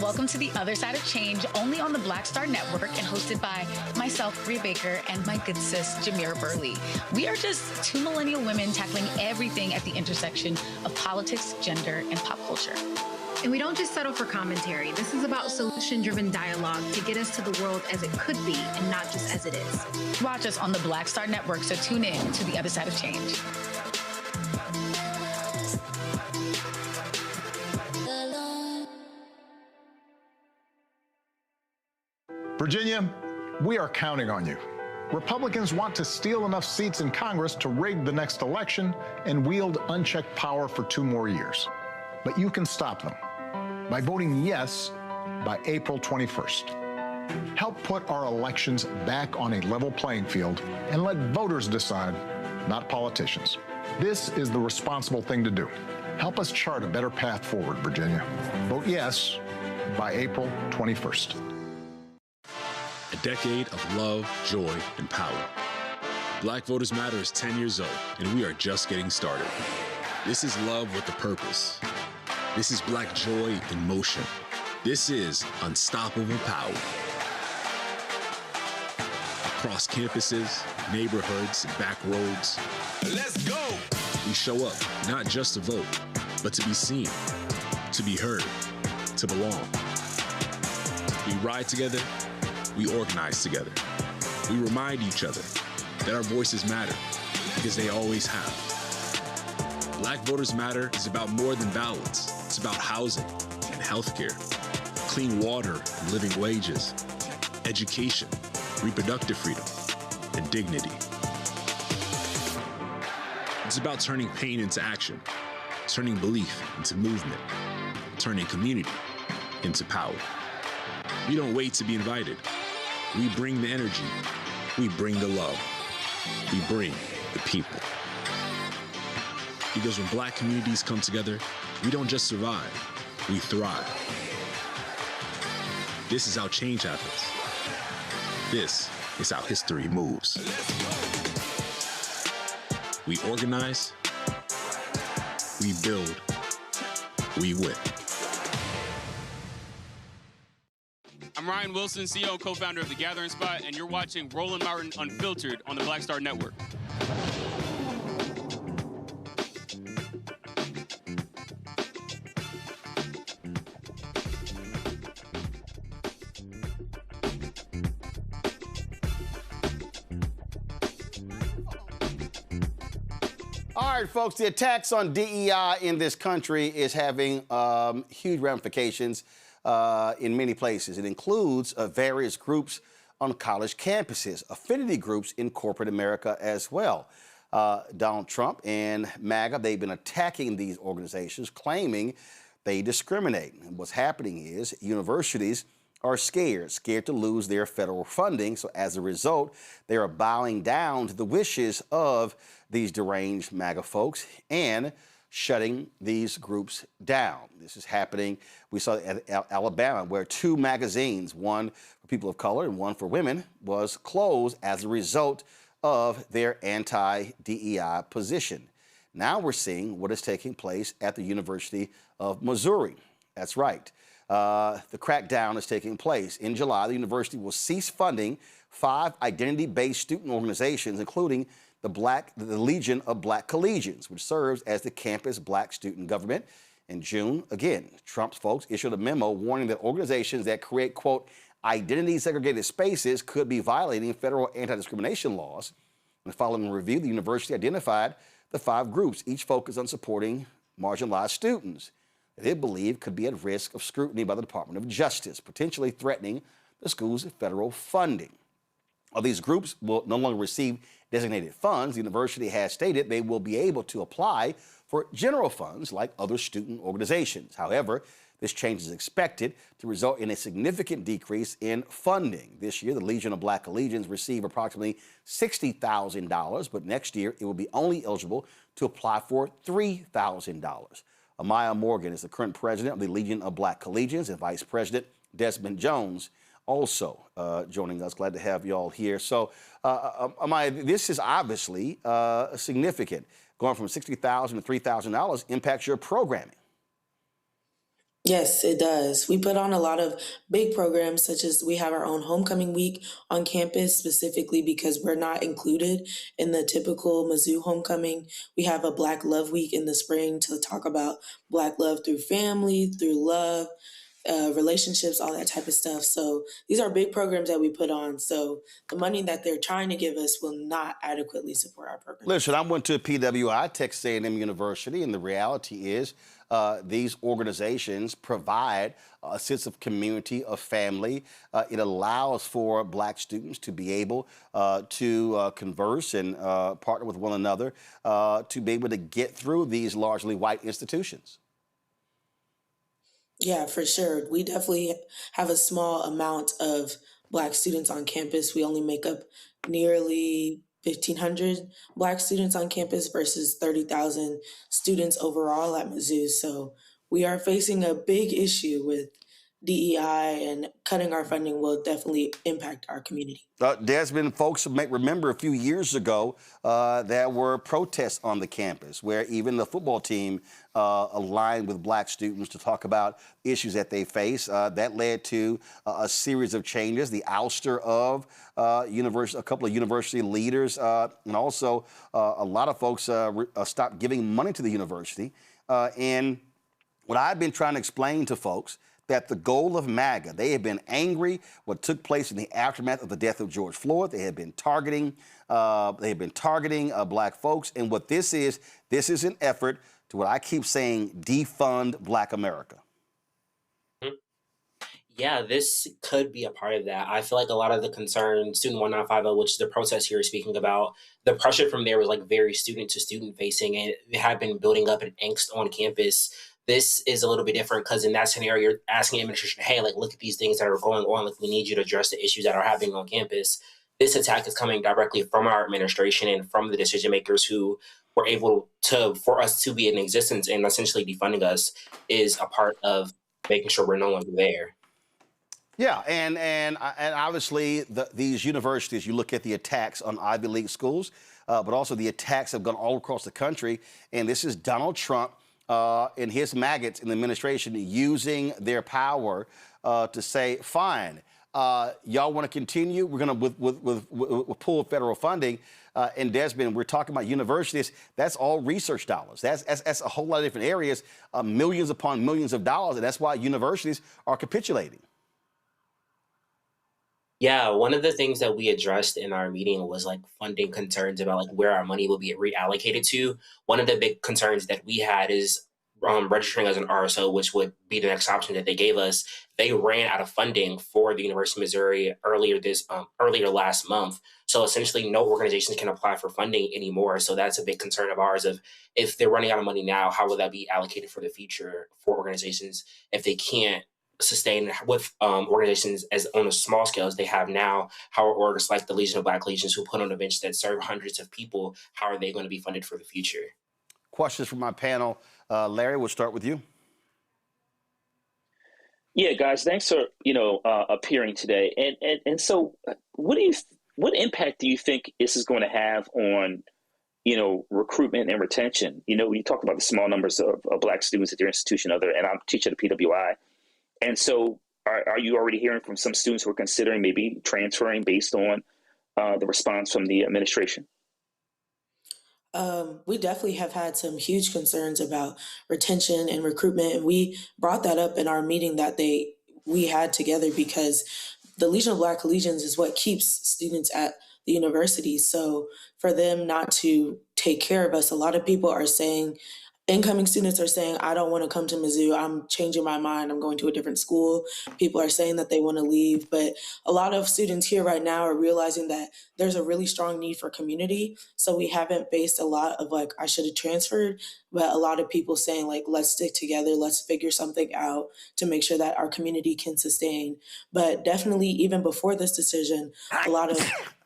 Welcome to The Other Side of Change, only on the Black Star Network and hosted by myself, Rhea Baker, and my good sis, Jamira Burley. We are just two millennial women tackling everything at the intersection of politics, gender, and pop culture. And we don't just settle for commentary. This is about solution-driven dialogue to get us to the world as it could be and not just as it is. Watch us on the Black Star Network, so tune in to The Other Side of Change. Virginia, we are counting on you. Republicans want to steal enough seats in Congress to rig the next election and wield unchecked power for 2 more years. But you can stop them by voting yes by April 21st. Help put our elections back on a level playing field and let voters decide, not politicians. This is the responsible thing to do. Help us chart a better path forward, Virginia. Vote yes by April 21st. A decade of love, joy, and power. Black Voters Matter is 10 years old, and we are just getting started. This is love with a purpose. This is Black joy in motion. This is unstoppable power. Across campuses, neighborhoods, and back roads. Let's go! We show up, not just to vote, but to be seen, to be heard, to belong. We ride together. We organize together. We remind each other that our voices matter, because they always have. Black Voters Matter is about more than ballots. It's about housing and healthcare, clean water and living wages, education, reproductive freedom, and dignity. It's about turning pain into action, turning belief into movement, turning community into power. We don't wait to be invited. We bring the energy. We bring the love. We bring the people. Because when Black communities come together, we don't just survive, we thrive. This is how change happens. This is how history moves. We organize, we build, we win. I'm Ryan Wilson, CEO and co-founder of The Gathering Spot, and you're watching Roland Martin Unfiltered on the Black Star Network. All right, folks, the attacks on DEI in this country is having huge ramifications in many places. It includes various groups on college campuses, affinity groups in corporate America as well. Donald Trump and MAGA, they've been attacking these organizations, claiming they discriminate. And what's happening is universities are scared to lose their federal funding. So as a result, they are bowing down to the wishes of these deranged MAGA folks and shutting these groups down. This is happening. We saw at Alabama where 2 magazines, one for people of color and one for women, was closed as a result of their anti-DEI position. Now we're seeing what is taking place at the University of Missouri. That's right. The crackdown is taking place. In July, the university will cease funding 5 identity-based student organizations, including the Legion of Black Collegians, which serves as the campus Black student government. In June, again, Trump's folks issued a memo warning that organizations that create, quote, identity segregated spaces could be violating federal anti-discrimination laws. And following a review, the university identified the 5 groups, each focused on supporting marginalized students that they believe could be at risk of scrutiny by the Department of Justice, potentially threatening the school's federal funding. While these groups will no longer receive designated funds, the university has stated they will be able to apply for general funds like other student organizations. However, this change is expected to result in a significant decrease in funding. This year, the Legion of Black Collegians receive approximately $60,000, but next year it will be only eligible to apply for $3,000. Amaya Morgan is the current president of the Legion of Black Collegians, and Vice President Desmond Jones also joining us. Glad to have you all here. So, Amaya, this is obviously significant. Going from $60,000 to $3,000 impacts your programming. Yes, it does. We put on a lot of big programs, such as we have our own homecoming week on campus, specifically because we're not included in the typical Mizzou homecoming. We have a Black Love Week in the spring to talk about Black love through family, through love, relationships, all that type of stuff. So these are big programs that we put on. So the money that they're trying to give us will not adequately support our program. Listen, I went to PWI, Texas A&M University, and the reality is these organizations provide a sense of community, of family. It allows for Black students to be able to converse and partner with one another to be able to get through these largely white institutions. Yeah, for sure. We definitely have a small amount of Black students on campus. We only make up nearly 1,500 Black students on campus versus 30,000 students overall at Mizzou. So we are facing a big issue with DEI, and cutting our funding will definitely impact our community. Desmond, folks may remember a few years ago there were protests on the campus where even the football team aligned with Black students to talk about issues that they face. That led to a series of changes, the ouster of a couple of university leaders, and also a lot of folks stopped giving money to the university. And what I've been trying to explain to folks, that the goal of MAGA, they have been angry what took place in the aftermath of the death of George Floyd. They have been targeting Black folks. And what this is an effort to, what I keep saying, defund Black America. Yeah, this could be a part of that. I feel like a lot of the concern, Student 1950, which is the protest here speaking about, the pressure from there was like very student to student facing, and it had been building up an angst on campus. This is a little bit different because in that scenario, you're asking administration, hey, like, look at these things that are going on. Like, we need you to address the issues that are happening on campus. This attack is coming directly from our administration and from the decision makers who were able to, for us to be in existence and essentially defunding us, is a part of making sure we're no longer there. Yeah, and obviously these universities, you look at the attacks on Ivy League schools, but also the attacks have gone all across the country. And this is Donald Trump and his maggots in the administration using their power to say, fine, y'all want to continue? We're going to pull federal funding. And Desmond, we're talking about universities. That's all research dollars. That's a whole lot of different areas, millions upon millions of dollars. And that's why universities are capitulating. Yeah, one of the things that we addressed in our meeting was like funding concerns about like where our money will be reallocated to. One of the big concerns that we had is registering as an RSO, which would be the next option that they gave us. They ran out of funding for the University of Missouri earlier last month. So essentially no organizations can apply for funding anymore. So that's a big concern of ours of if they're running out of money now, how will that be allocated for the future for organizations if they can't sustain with organizations as on a small scale as they have now? How are orgs like the Legion of Black Legions who put on events that serve hundreds of people, how are they going to be funded for the future? Questions from my panel. Larry, we'll start with you. Yeah, guys, thanks for appearing today. And so what impact do you think this is going to have on recruitment and retention? You talk about the small numbers of Black students at your institution, and I'm teaching at PWI. And so are you already hearing from some students who are considering maybe transferring based on the response from the administration? We definitely have had some huge concerns about retention and recruitment. And we brought that up in our meeting that we had together because the Legion of Black Collegians is what keeps students at the university. So for them not to take care of us, a lot of people are saying, incoming students are saying, I don't want to come to Mizzou. I'm changing my mind. I'm going to a different school. People are saying that they want to leave. But a lot of students here right now are realizing that there's a really strong need for community. So we haven't faced a lot of like, I should have transferred, but a lot of people saying like, let's stick together. Let's figure something out to make sure that our community can sustain. But definitely even before this decision, a lot of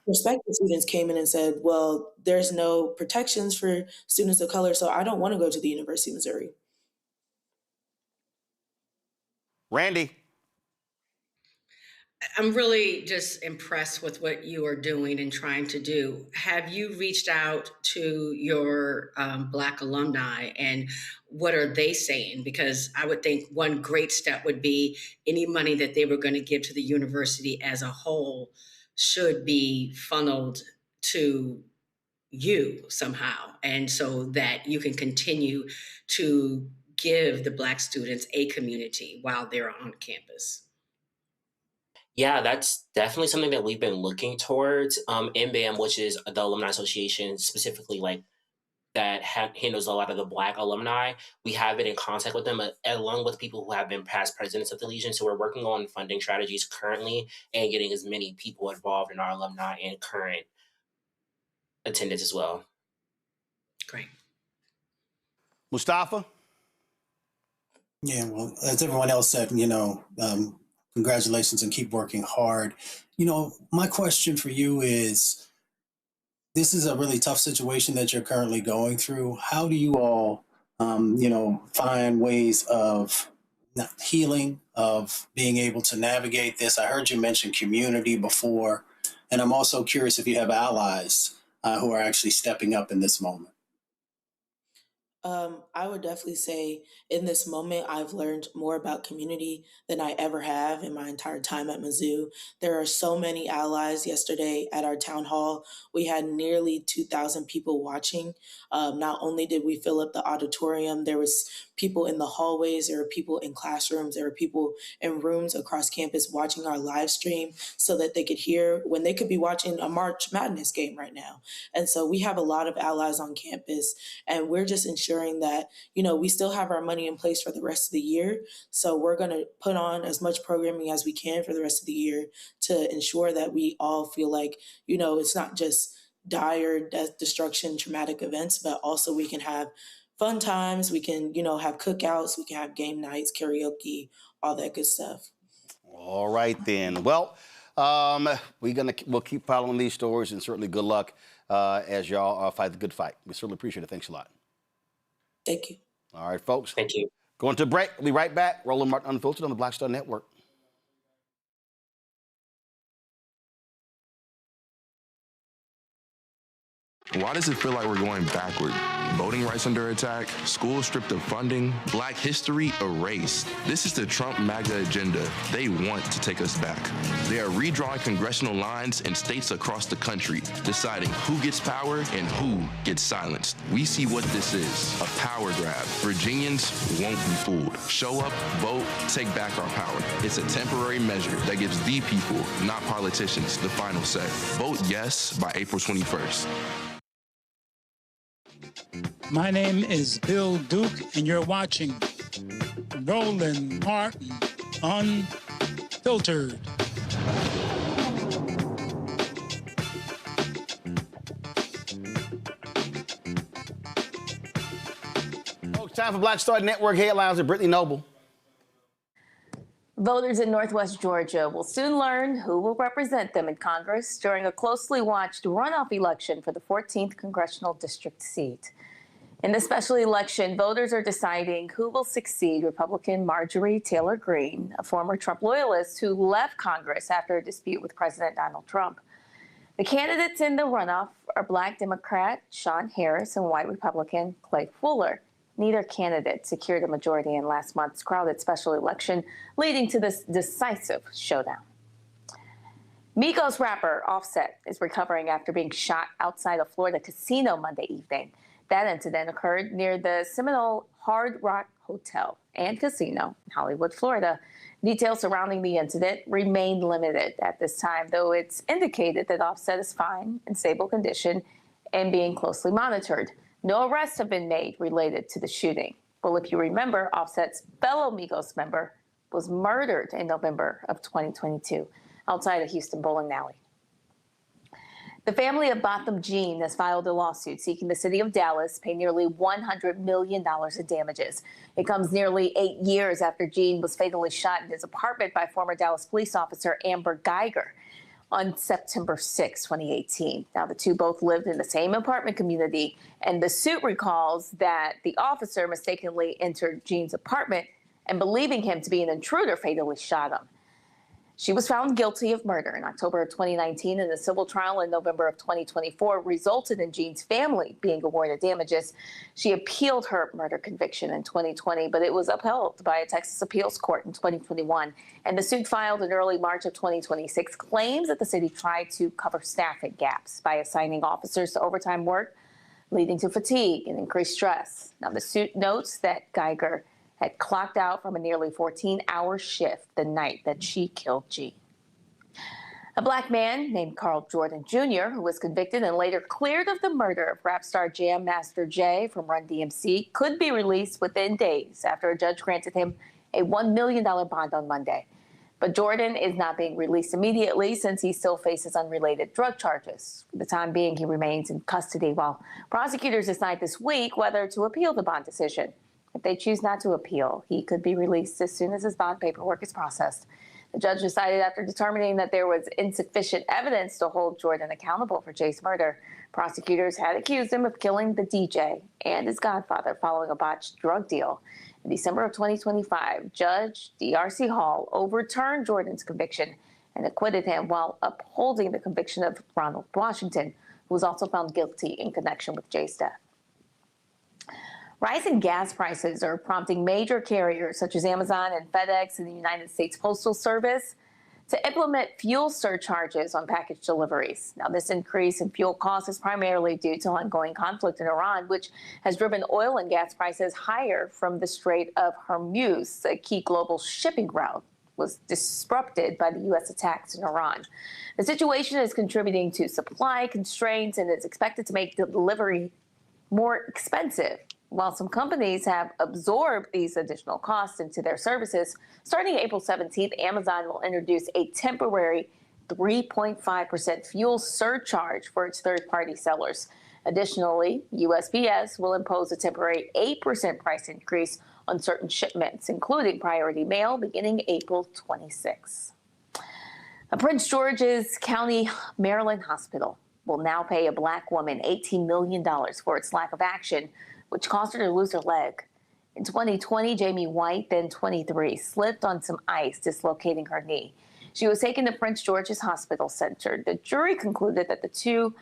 prospective students came in and said, well, there's no protections for students of color, so I don't want to go to the University of Missouri. Randy. I'm really just impressed with what you are doing and trying to do. Have you reached out to your Black alumni and what are they saying? Because I would think one great step would be any money that they were going to give to the university as a whole should be funneled to you somehow. And so that you can continue to give the Black students a community while they're on campus. Yeah, that's definitely something that we've been looking towards. MBAM, which is the Alumni Association, specifically like that handles a lot of the Black alumni. We have been in contact with them along with people who have been past presidents of the Legion. So we're working on funding strategies currently and getting as many people involved in our alumni and current attendance as well. Great. Mustafa? Yeah, well, as everyone else said, congratulations and keep working hard. My question for you is, this is a really tough situation that you're currently going through. How do you all, find ways of healing, of being able to navigate this? I heard you mention community before, and I'm also curious if you have allies who are actually stepping up in this moment. I would definitely say in this moment, I've learned more about community than I ever have in my entire time at Mizzou. There are so many allies. Yesterday at our town hall, we had nearly 2,000 people watching. Not only did we fill up the auditorium, there was people in the hallways, there were people in classrooms, there were people in rooms across campus watching our live stream so that they could hear when they could be watching a March Madness game right now. And so we have a lot of allies on campus, and we're just ensuring that, we still have our money in place for the rest of the year. So we're going to put on as much programming as we can for the rest of the year to ensure that we all feel like, it's not just dire death, destruction, traumatic events, but also we can have fun times. We can, have cookouts, we can have game nights, karaoke, all that good stuff. All right, then. Well, we'll keep following these stories, and certainly good luck as y'all fight the good fight. We certainly appreciate it. Thanks a lot. Thank you. All right, folks. Thank you. Going to break. We'll be right back. Roland Martin Unfiltered on the Black Star Network. Why does it feel like we're going backward? Voting rights under attack, schools stripped of funding, Black history erased. This is the Trump MAGA agenda. They want to take us back. They are redrawing congressional lines in states across the country, deciding who gets power and who gets silenced. We see what this is, a power grab. Virginians won't be fooled. Show up, vote, take back our power. It's a temporary measure that gives the people, not politicians, the final say. Vote yes by April 21st. My name is Bill Duke, and you're watching Roland Martin Unfiltered. Folks, time for Black Star Network headlines with Brittany Noble. Voters in Northwest Georgia will soon learn who will represent them in Congress during a closely watched runoff election for the 14th congressional district seat. In the special election, voters are deciding who will succeed Republican Marjorie Taylor Greene, a former Trump loyalist who left Congress after a dispute with President Donald Trump. The candidates in the runoff are Black Democrat Sean Harris and white Republican Clay Fuller. Neither candidate secured a majority in last month's crowded special election, leading to this decisive showdown. Migos rapper Offset is recovering after being shot outside a Florida casino Monday evening. That incident occurred near the Seminole Hard Rock Hotel and Casino in Hollywood, Florida. Details surrounding the incident remain limited at this time, though it's indicated that Offset is fine, in stable condition, and being closely monitored. No arrests have been made related to the shooting. Well, if you remember, Offset's fellow Migos member was murdered in November of 2022 outside a Houston bowling alley. The family of Botham Jean has filed a lawsuit seeking the city of Dallas pay nearly $100 million in damages. It comes nearly 8 years after Jean was fatally shot in his apartment by former Dallas police officer Amber Geiger on September 6, 2018. Now, the two both lived in the same apartment community, and the suit recalls that the officer mistakenly entered Jean's apartment and, believing him to be an intruder, fatally shot him. She was found guilty of murder in October of 2019, and the civil trial in November of 2024 resulted in Jean's family being awarded damages. She appealed her murder conviction in 2020, but it was upheld by a Texas appeals court in 2021. And the suit filed in early March of 2026 claims that the city tried to cover staffing gaps by assigning officers to overtime work, leading to fatigue and increased stress. Now, the suit notes that Geiger had clocked out from a nearly 14-hour shift the night that she killed Jean. A black man named Carl Jordan Jr., who was convicted and later cleared of the murder of rap star Jam Master Jay from Run DMC, could be released within days after a judge granted him a $1 million bond on Monday. But Jordan is not being released immediately since he still faces unrelated drug charges. For the time being, he remains in custody while prosecutors decide this week whether to appeal the bond decision. If they choose not to appeal, he could be released as soon as his bond paperwork is processed. The judge decided after determining that there was insufficient evidence to hold Jordan accountable for Jay's murder. Prosecutors had accused him of killing the DJ and his godfather following a botched drug deal. In December of 2025, Judge D.R.C. Hall overturned Jordan's conviction and acquitted him while upholding the conviction of Ronald Washington, who was also found guilty in connection with Jay's death. Rising gas prices are prompting major carriers such as Amazon and FedEx and the United States Postal Service to implement fuel surcharges on package deliveries. Now, this increase in fuel costs is primarily due to ongoing conflict in Iran, which has driven oil and gas prices higher from the Strait of Hormuz, a key global shipping route was disrupted by the U.S. attacks in Iran. The situation is contributing to supply constraints and is expected to make delivery more expensive. While some companies have absorbed these additional costs into their services, starting April 17th, Amazon will introduce a temporary 3.5% fuel surcharge for its third-party sellers. Additionally, USPS will impose a temporary 8% price increase on certain shipments, including priority mail, beginning April 26. A Prince George's County, Maryland hospital will now pay a black woman $18 million for its lack of action, which caused her to lose her leg. In 2020, Jamie White, then 23, slipped on some ice, dislocating her knee. She was taken to Prince George's Hospital Center. The jury concluded that the two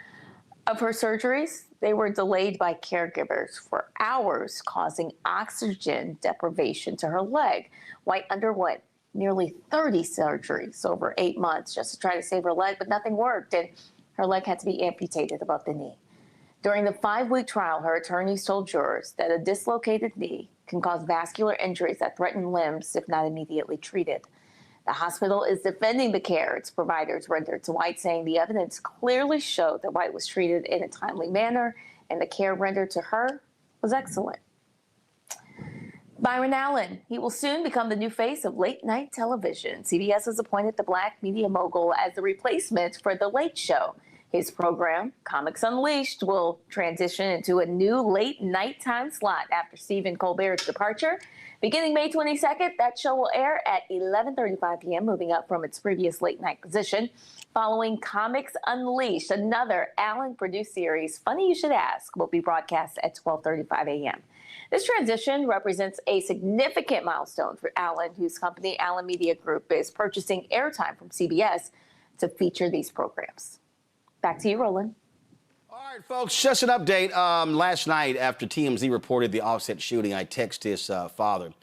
of her surgeries, they were delayed by caregivers for hours, causing oxygen deprivation to her leg. White underwent nearly 30 surgeries over 8 months just to try to save her leg, but nothing worked, and her leg had to be amputated above the knee. During the 5-week trial, her attorneys told jurors that a dislocated knee can cause vascular injuries that threaten limbs if not immediately treated. The hospital is defending the care its providers rendered to White, saying the evidence clearly showed that White was treated in a timely manner and the care rendered to her was excellent. Byron Allen, he will soon become the new face of late-night television. CBS has appointed the black media mogul as the replacement for The Late Show. His program, Comics Unleashed, will transition into a new late nighttime slot after Stephen Colbert's departure. Beginning May 22nd, that show will air at 11:35 p.m., moving up from its previous late night position. Following Comics Unleashed, another Allen-produced series, Funny You Should Ask, will be broadcast at 12:35 a.m. This transition represents a significant milestone for Allen, whose company, Allen Media Group, is purchasing airtime from CBS to feature these programs. Back to you, Roland. All right, folks, just an update. Last night, after TMZ reported the Offset shooting, I texted his father,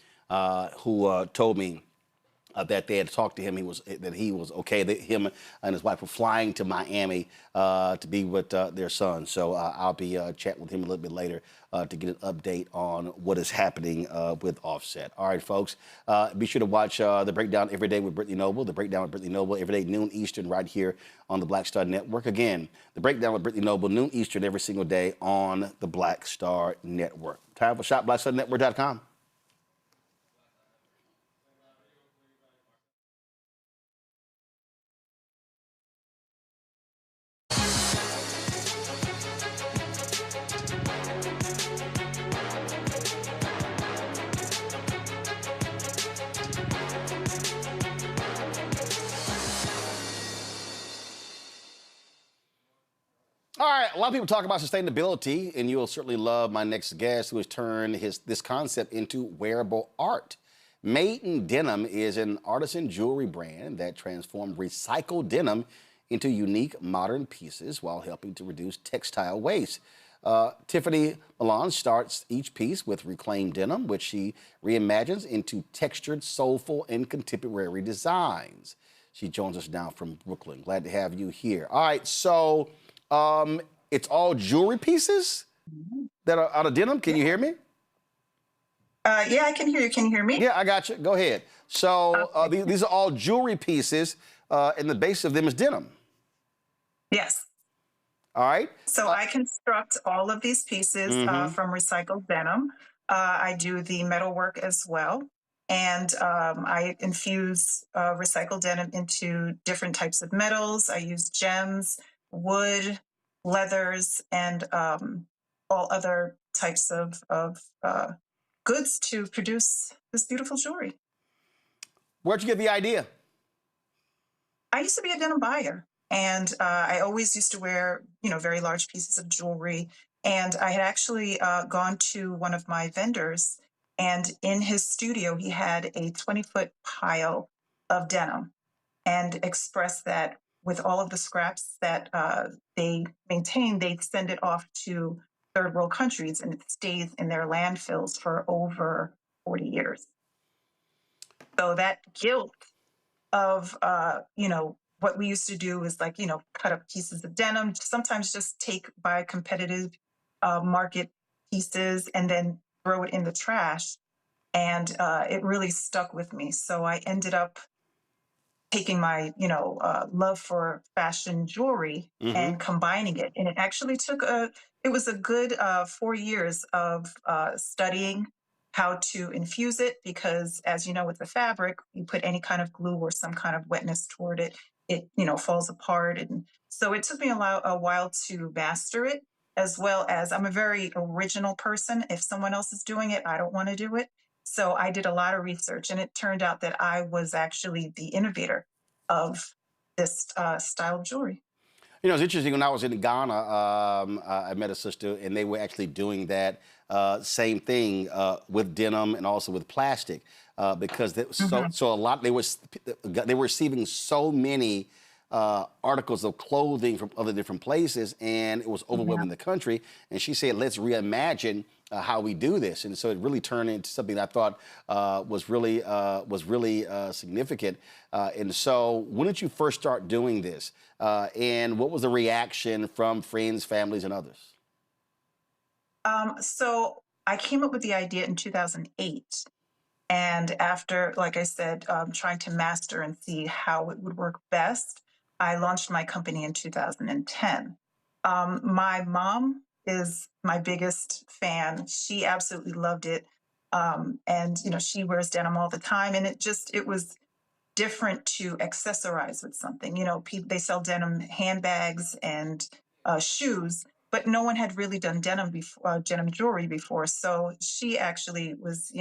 who told me that they had talked to him. He was okay. That him and his wife were flying to Miami to be with their son. So I'll be chatting with him a little bit later to get an update on what is happening with Offset. All right, folks. Be sure to watch The Breakdown every day with Brittany Noble. The Breakdown with Brittany Noble every day, noon Eastern, right here on the Black Star Network. Again, The Breakdown with Brittany Noble, noon Eastern every single day on the Black Star Network. Time for shopblackstarnetwork.com. All right, a lot of people talk about sustainability, and you'll certainly love my next guest who has turned this concept into wearable art. Made in Denim is an artisan jewelry brand that transformed recycled denim into unique modern pieces while helping to reduce textile waste. Tiffany Milan starts each piece with reclaimed denim, which she reimagines into textured, soulful, and contemporary designs. She joins us now from Brooklyn. Glad to have you here. All right, so it's all jewelry pieces that are out of denim. Can you hear me? Yeah, I can hear you. Can you hear me? Yeah, I got you. Go ahead. So these are all jewelry pieces, and the base of them is denim. Yes. All right. So I construct all of these pieces from recycled denim. I do the metal work as well. And I infuse recycled denim into different types of metals. I use gems, wood, leathers, and all other types of goods to produce this beautiful jewelry. Where'd you get the idea? I used to be a denim buyer, and I always used to wear, very large pieces of jewelry. And I had actually gone to one of my vendors, and in his studio, he had a 20-foot pile of denim, and expressed that with all of the scraps that they maintain, they send it off to third world countries, and it stays in their landfills for over 40 years. So that guilt of, what we used to do is cut up pieces of denim, sometimes just take by competitive market pieces and then throw it in the trash. And it really stuck with me. So I ended up taking my, love for fashion jewelry and combining it. And it actually it was a good 4 years of studying how to infuse it, because as you know, with the fabric, you put any kind of glue or some kind of wetness toward it, it, falls apart. And so it took me a while to master it, as well as I'm a very original person. If someone else is doing it, I don't want to do it. So I did a lot of research, and it turned out that I was actually the innovator of this style of jewelry. It's interesting. When I was in Ghana, I met a sister, and they were actually doing that same thing with denim and also with plastic, because so a lot they were receiving so many articles of clothing from other different places, and it was overwhelming the country. And she said, "Let's reimagine how we do this." And so it really turned into something that I thought was really significant. And so, when did you first start doing this? And what was the reaction from friends, families, and others? So I came up with the idea in 2008. And after, like I said, trying to master and see how it would work best, I launched my company in 2010. My mom is my biggest fan. She absolutely loved it. And, she wears denim all the time. And it was different to accessorize with something. People, they sell denim handbags and shoes, but no one had really done denim jewelry before. So she actually was,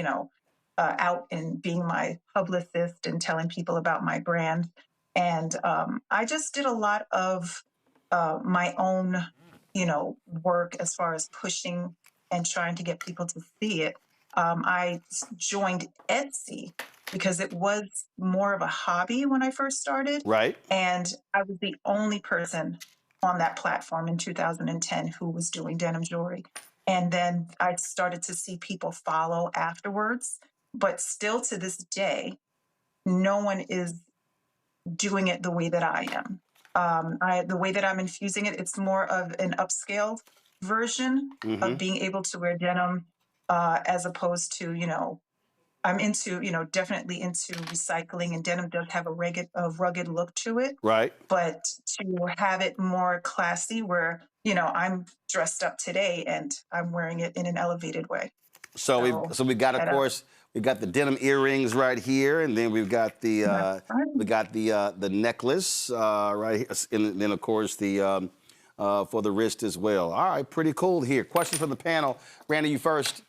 out and being my publicist and telling people about my brand. And I just did a lot of my own, work as far as pushing and trying to get people to see it. I joined Etsy because it was more of a hobby when I first started. Right. And I was the only person on that platform in 2010 who was doing denim jewelry. And then I started to see people follow afterwards. But still to this day, no one is doing it the way that I am. The way that I'm infusing it, it's more of an upscaled version of being able to wear denim, as opposed to, I'm into, definitely into recycling, and denim does have a rugged look to it. Right. But to have it more classy where, I'm dressed up today and I'm wearing it in an elevated way. So we got, of course, we got the denim earrings right here, and then we've got the the necklace right here, and then of course the for the wrist as well. All right, pretty cool here. Questions from the panel. Randy, you first.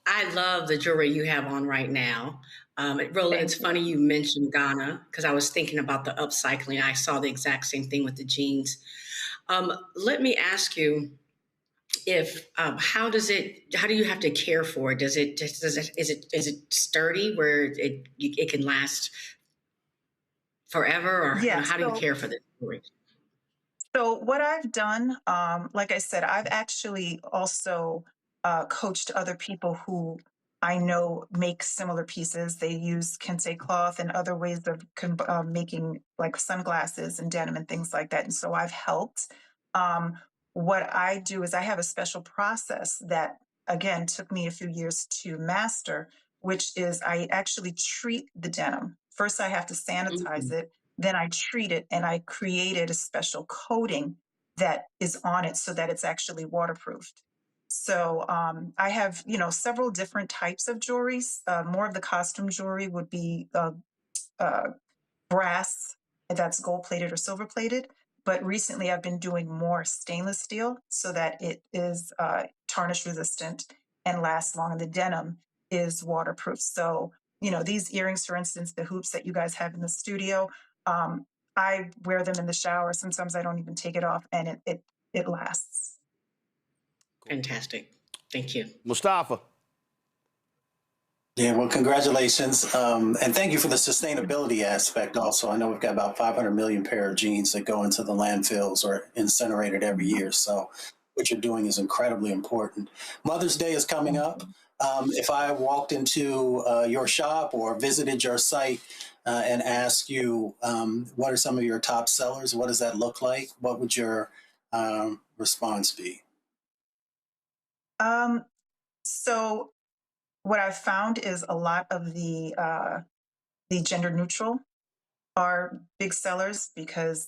I love the jewelry you have on right now. Roland, it's funny you mentioned Ghana, because I was thinking about the upcycling. I saw the exact same thing with the jeans. Let me ask you, how do you have to care for it? Is it sturdy where it can last forever, or how do you care for the jewelry? So what I've done, like I said, I've actually also coached other people who I know make similar pieces. They use kente cloth and other ways of making like sunglasses and denim and things like that. And so I've helped. What I do is I have a special process that, again, took me a few years to master, which is I actually treat the denim. First, I have to sanitize it. Then I treat it, and I created a special coating that is on it so that it's actually waterproofed. So I have, several different types of jewelry. More of the costume jewelry would be brass, that's gold plated or silver plated. But recently I've been doing more stainless steel so that it is tarnish resistant and lasts long. And the denim is waterproof. So, these earrings, for instance, the hoops that you guys have in the studio, I wear them in the shower. Sometimes I don't even take it off, and it lasts. Fantastic. Thank you. Mustafa. Yeah, well, congratulations. And thank you for the sustainability aspect also. I know we've got about 500 million pair of jeans that go into the landfills or incinerated every year. So what you're doing is incredibly important. Mother's Day is coming up. If I walked into your shop or visited your site and asked you, what are some of your top sellers? What does that look like? What would your response be? So what I've found is a lot of the gender neutral are big sellers because,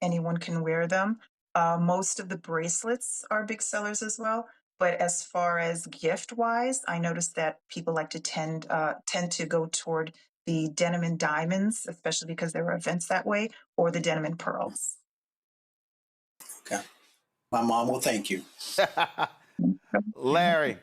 anyone can wear them. Most of the bracelets are big sellers as well. But as far as gift wise, I noticed that people like to tend to go toward the denim and diamonds, especially because there are events that way, or the denim and pearls. Okay. My mom will thank you. Larry.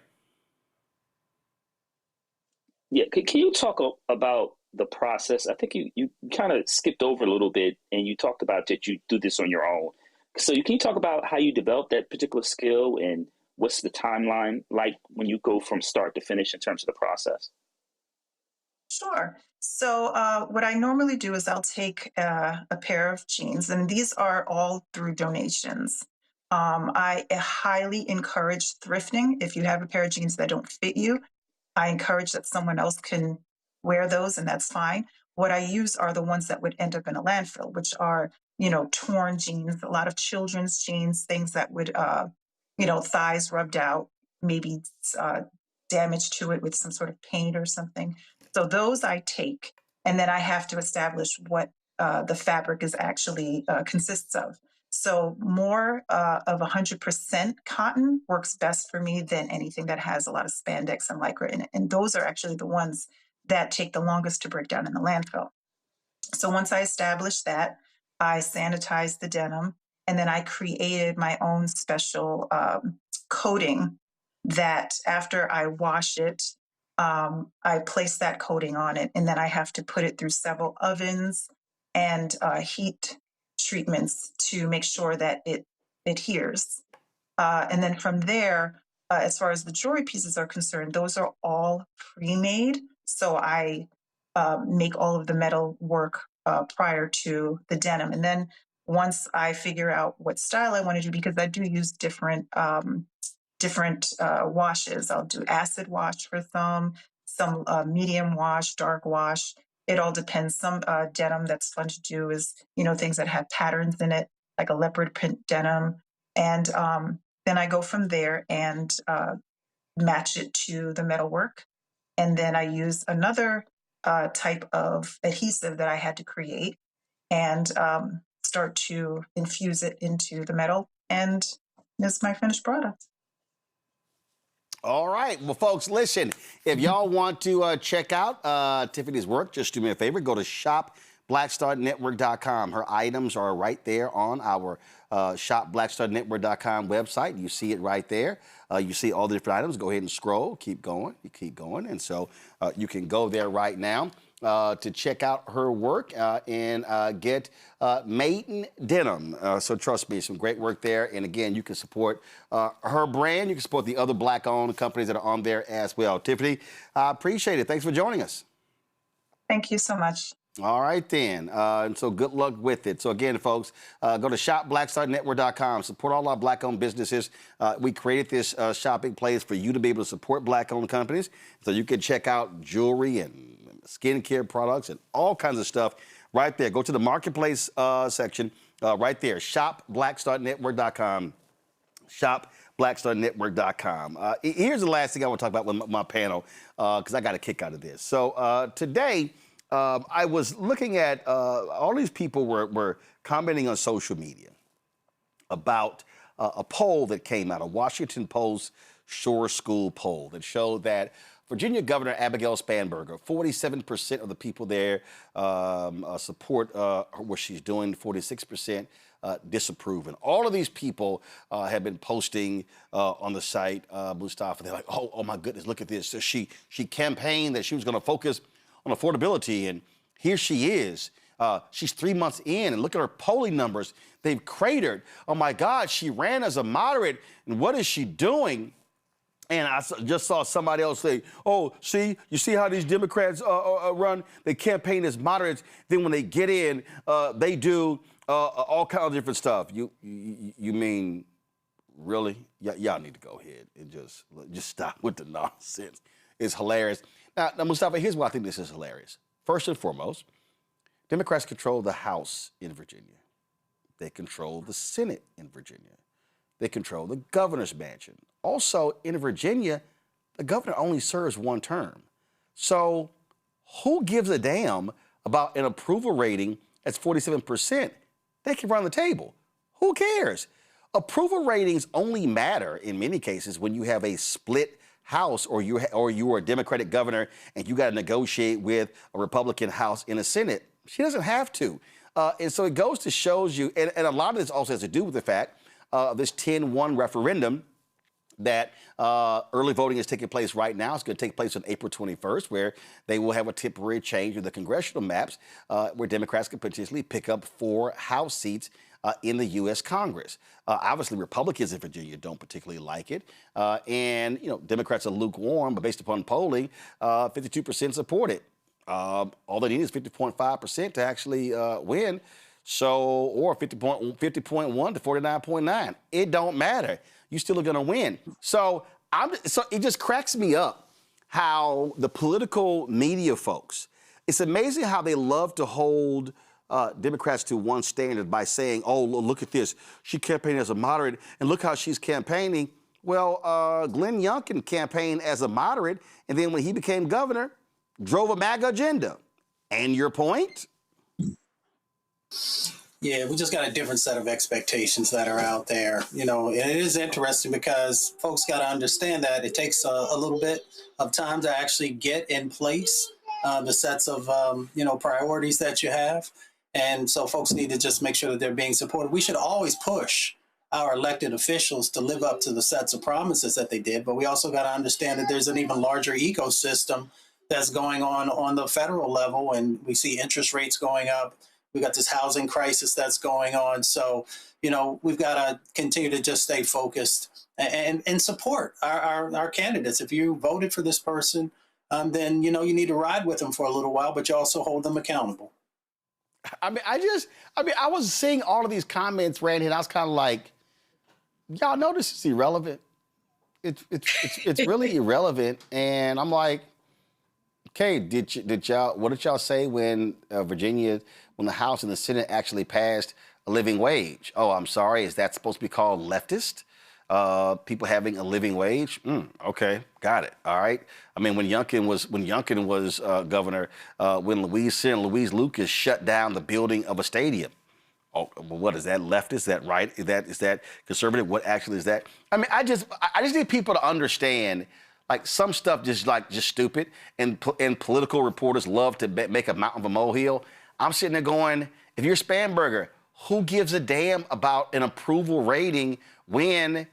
Yeah, can you talk about the process? I think you kind of skipped over a little bit, and you talked about that you do this on your own. So can you talk about how you developed that particular skill, and what's the timeline like when you go from start to finish in terms of the process? Sure. So what I normally do is I'll take a pair of jeans, and these are all through donations. I highly encourage thrifting. If you have a pair of jeans that don't fit you, I encourage that someone else can wear those, and that's fine. What I use are the ones that would end up in a landfill, which are, torn jeans, a lot of children's jeans, things that would, thighs rubbed out, maybe damage to it with some sort of paint or something. So those I take, and then I have to establish what the fabric is actually consists of. So more of 100% cotton works best for me than anything that has a lot of spandex and lycra in it. And those are actually the ones that take the longest to break down in the landfill. So once I established that, I sanitized the denim, and then I created my own special coating that after I wash it, I place that coating on it, and then I have to put it through several ovens and heat treatments to make sure that it adheres. And then from there, as far as the jewelry pieces are concerned, those are all pre-made. So I make all of the metal work prior to the denim. And then once I figure out what style I want to do, because I do use different washes. I'll do acid wash for some some medium wash, dark wash. It all depends. Some denim that's fun to do is, things that have patterns in it, like a leopard print denim. And then I go from there and match it to the metalwork. And then I use another type of adhesive that I had to create and start to infuse it into the metal. And it's my finished product. All right. Well, folks, listen, if y'all want to check out Tiffany's work, just do me a favor. Go to shopblackstarnetwork.com. Her items are right there on our shopblackstarnetwork.com website. You see it right there. You see all the different items. Go ahead and scroll. Keep going. You keep going. And so you can go there right now to check out her work and get Maiden Denim. So trust me, some great work there. And again, you can support her brand. You can support the other Black-owned companies that are on there as well. Tiffany, I appreciate it. Thanks for joining us. Thank you so much. All right, then. And so good luck with it. So again, folks, go to shopblackstarnetwork.com. Support all our Black-owned businesses. We created this shopping place for you to be able to support Black-owned companies. So you can check out jewelry and skincare products and all kinds of stuff right there. Go to the marketplace section right there. Shopblackstarnetwork.com. Shopblackstarnetwork.com. Here's the last thing I want to talk about with my panel because I got a kick out of this. So today, I was looking at all these people were commenting on social media about a poll that came out, a Washington Post Shore School poll that showed that Virginia Governor Abigail Spanberger, 47% of the people there support what she's doing, 46% disapprove. And all of these people have been posting on the site, Mustafa. They're like, oh my goodness, look at this. So she campaigned that she was going to focus on affordability, and here she is. She's 3 months in, and look at her polling numbers. They've cratered. Oh my God, she ran as a moderate, and what is she doing? And I just saw somebody else say, oh, see, you see how these Democrats run? They campaign as moderates. Then when they get in, they do all kinds of different stuff. You mean, really? Y'all need to go ahead and just stop with the nonsense. It's hilarious. Now, Mustafa, here's why I think this is hilarious. First and foremost, Democrats control the House in Virginia. They control the Senate in Virginia. They control the governor's mansion. Also, in Virginia, the governor only serves one term. So who gives a damn about an approval rating that's 47%? They can run the table. Who cares? Approval ratings only matter in many cases when you have a split House or you're a Democratic governor and you got to negotiate with a Republican House in a Senate. She doesn't have to. And so it goes to shows you, and a lot of this also has to do with the fact this 10-1 referendum that early voting is taking place right now. It's going to take place on April 21st, where they will have a temporary change of the congressional maps where Democrats can potentially pick up 4 House seats in the U.S. Congress. Obviously, Republicans in Virginia don't particularly like it. And, Democrats are lukewarm, but based upon polling, 52% support it. All they need is 50.5% to actually win. So, or 50.1 to 49.9. It don't matter. You still are going to win. So it just cracks me up how the political media folks, it's amazing how they love to hold Democrats to one standard by saying, oh, look at this. She campaigned as a moderate, and look how she's campaigning. Well, Glenn Youngkin campaigned as a moderate, and then when he became governor, drove a MAGA agenda. And your point? Yeah, we just got a different set of expectations that are out there. And it is interesting because folks got to understand that it takes a little bit of time to actually get in place the sets of, priorities that you have. And so folks need to just make sure that they're being supported. We should always push our elected officials to live up to the sets of promises that they did. But we also got to understand that there's an even larger ecosystem that's going on the federal level. And we see interest rates going up. We got this housing crisis that's going on. So, we've got to continue to just stay focused and support our candidates. If you voted for this person, then, you need to ride with them for a little while, but you also hold them accountable. I was seeing all of these comments, Randy, and I was kind of like, y'all know this is irrelevant. It's really irrelevant. And I'm like, Okay, what did y'all say when when the House and the Senate actually passed a living wage? Oh, I'm sorry, is that supposed to be called leftist? People having a living wage? Okay, got it. All right. I mean, when Youngkin was governor, when Louise Lucas shut down the building of a stadium. Oh, well, what is that? Leftist? Is that right? Is that conservative? What actually is that? I mean, I just need people to understand. Like some stuff just stupid, and political reporters love to make a mountain of a molehill. I'm sitting there going, if you're Spanberger, who gives a damn about an approval rating when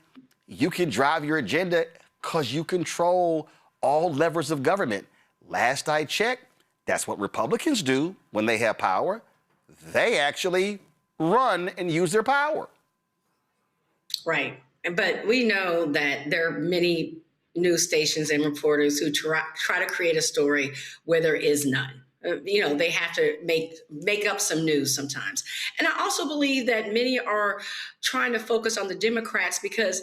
you can drive your agenda because you control all levers of government? Last I checked, that's what Republicans do when they have power. They actually run and use their power. Right. But we know that there are many news stations and reporters who try to create a story where there is none. They have to make up some news sometimes. And I also believe that many are trying to focus on the Democrats because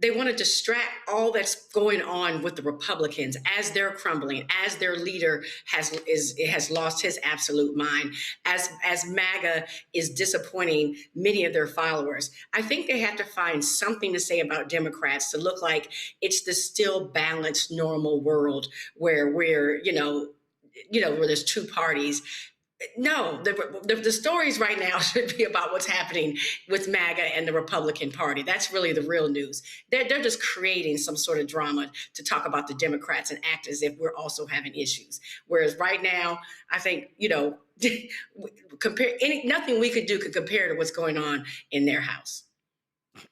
they want to distract all that's going on with the Republicans as they're crumbling, as their leader has lost his absolute mind, as MAGA is disappointing many of their followers. I think they have to find something to say about Democrats to look like it's the still balanced, normal world where where there's two parties. No, the stories right now should be about what's happening with MAGA and the Republican Party. That's really the real news. They're just creating some sort of drama to talk about the Democrats and act as if we're also having issues. Whereas right now, I think, nothing we could do could compare to what's going on in their house.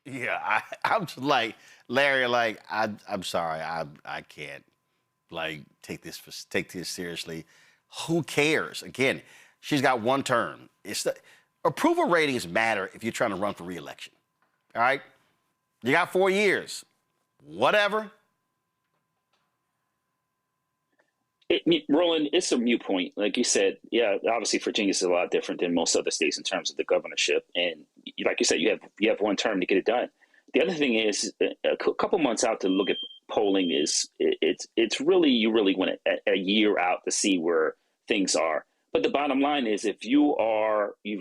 Yeah, I'm just like, Larry, like, I'm sorry, I can't, like, take this seriously. Who cares? Again, she's got one term. Approval ratings matter if you're trying to run for re-election. All right? You got 4 years. Whatever. Roland, it's a moot point. Like you said, yeah, obviously Virginia's a lot different than most other states in terms of the governorship. And like you said, you have one term to get it done. The other thing is a couple months out to look at polling it's really, you really want a year out to see where things are. But the bottom line is if you've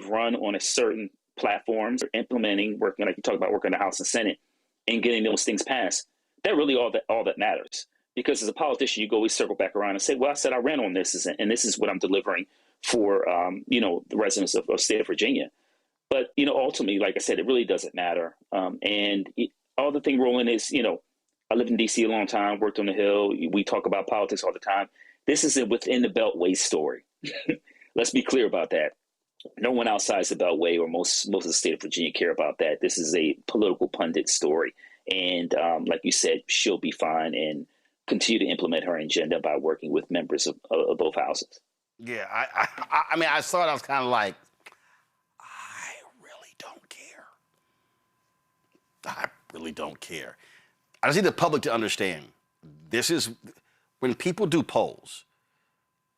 run on a certain platforms or implementing, working, like you talk about working in the House and Senate and getting those things passed, that really all that matters. Because as a politician, you go always circle back around and say, well, I said I ran on this and this is what I'm delivering for, the residents of state of Virginia. But, ultimately, like I said, it really doesn't matter. All the thing, Roland, is, I lived in D.C. a long time, worked on the Hill. We talk about politics all the time. This is a within the Beltway story. Let's be clear about that. No one outside the Beltway or most of the state of Virginia care about that. This is a political pundit story. And like you said, she'll be fine and continue to implement her agenda by working with members of both houses. Yeah, I mean, I saw it. I was kind of like, I really don't care. I really don't care. I just need the public to understand. This is when people do polls.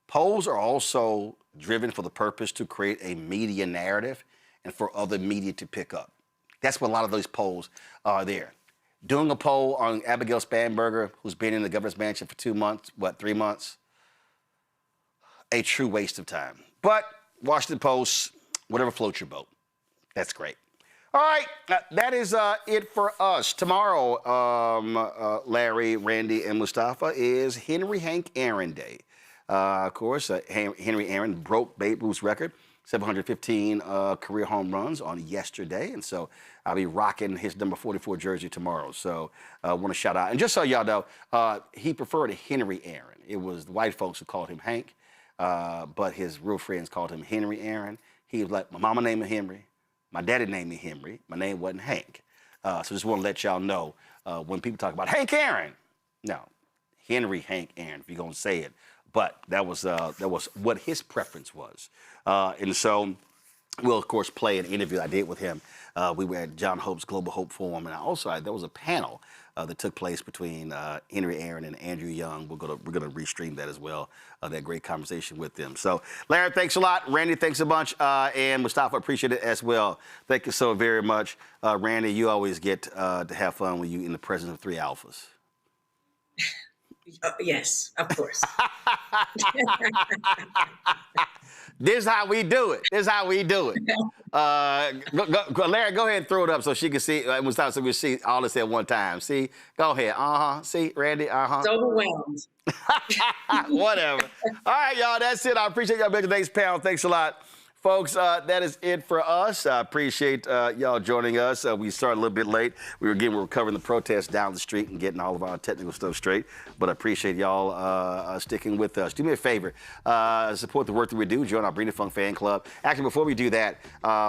Polls are also driven for the purpose to create a media narrative and for other media to pick up. That's what a lot of those polls are there. Doing a poll on Abigail Spanberger, who's been in the governor's mansion for 2 months, 3 months? A true waste of time. But Washington Post, whatever floats your boat. That's great. All right, that is it for us. Tomorrow, Larry, Randy, and Mustafa, is Henry Hank Aaron Day. Of course, Henry Aaron broke Babe Ruth's record, 715 career home runs on yesterday. And so I'll be rocking his number 44 jersey tomorrow. So I want to shout out. And just so y'all know, he preferred Henry Aaron. It was the white folks who called him Hank, but his real friends called him Henry Aaron. He was like, my mama named me Henry. My daddy named me Henry. My name wasn't Hank. So just want to let y'all know when people talk about Hank Aaron, no, Henry Hank Aaron, if you're going to say it. But that was what his preference was. And so we'll, of course, play an interview I did with him. We were at John Hope's Global Hope Forum, and also there was a panel that took place between Henry Aaron and Andrew Young. We're gonna restream that as well. That great conversation with them. So, Larry, thanks a lot. Randy, thanks a bunch, and Mustafa, appreciate it as well. Thank you so very much, Randy. You always get to have fun when you in the presence of three alphas. Yes, of course. This is how we do it. Larry, go ahead and throw it up so she can see. So we see all this at one time. See, go ahead. See, Randy. So overwhelmed. Whatever. All right, y'all. That's it. I appreciate y'all being today's panel. Thanks a lot. Folks, that is it for us. I appreciate y'all joining us. We started a little bit late. We were covering the protests down the street and getting all of our technical stuff straight. But I appreciate y'all sticking with us. Do me a favor. Support the work that we do. Join our Brittany Funk fan club. Actually, before we do that,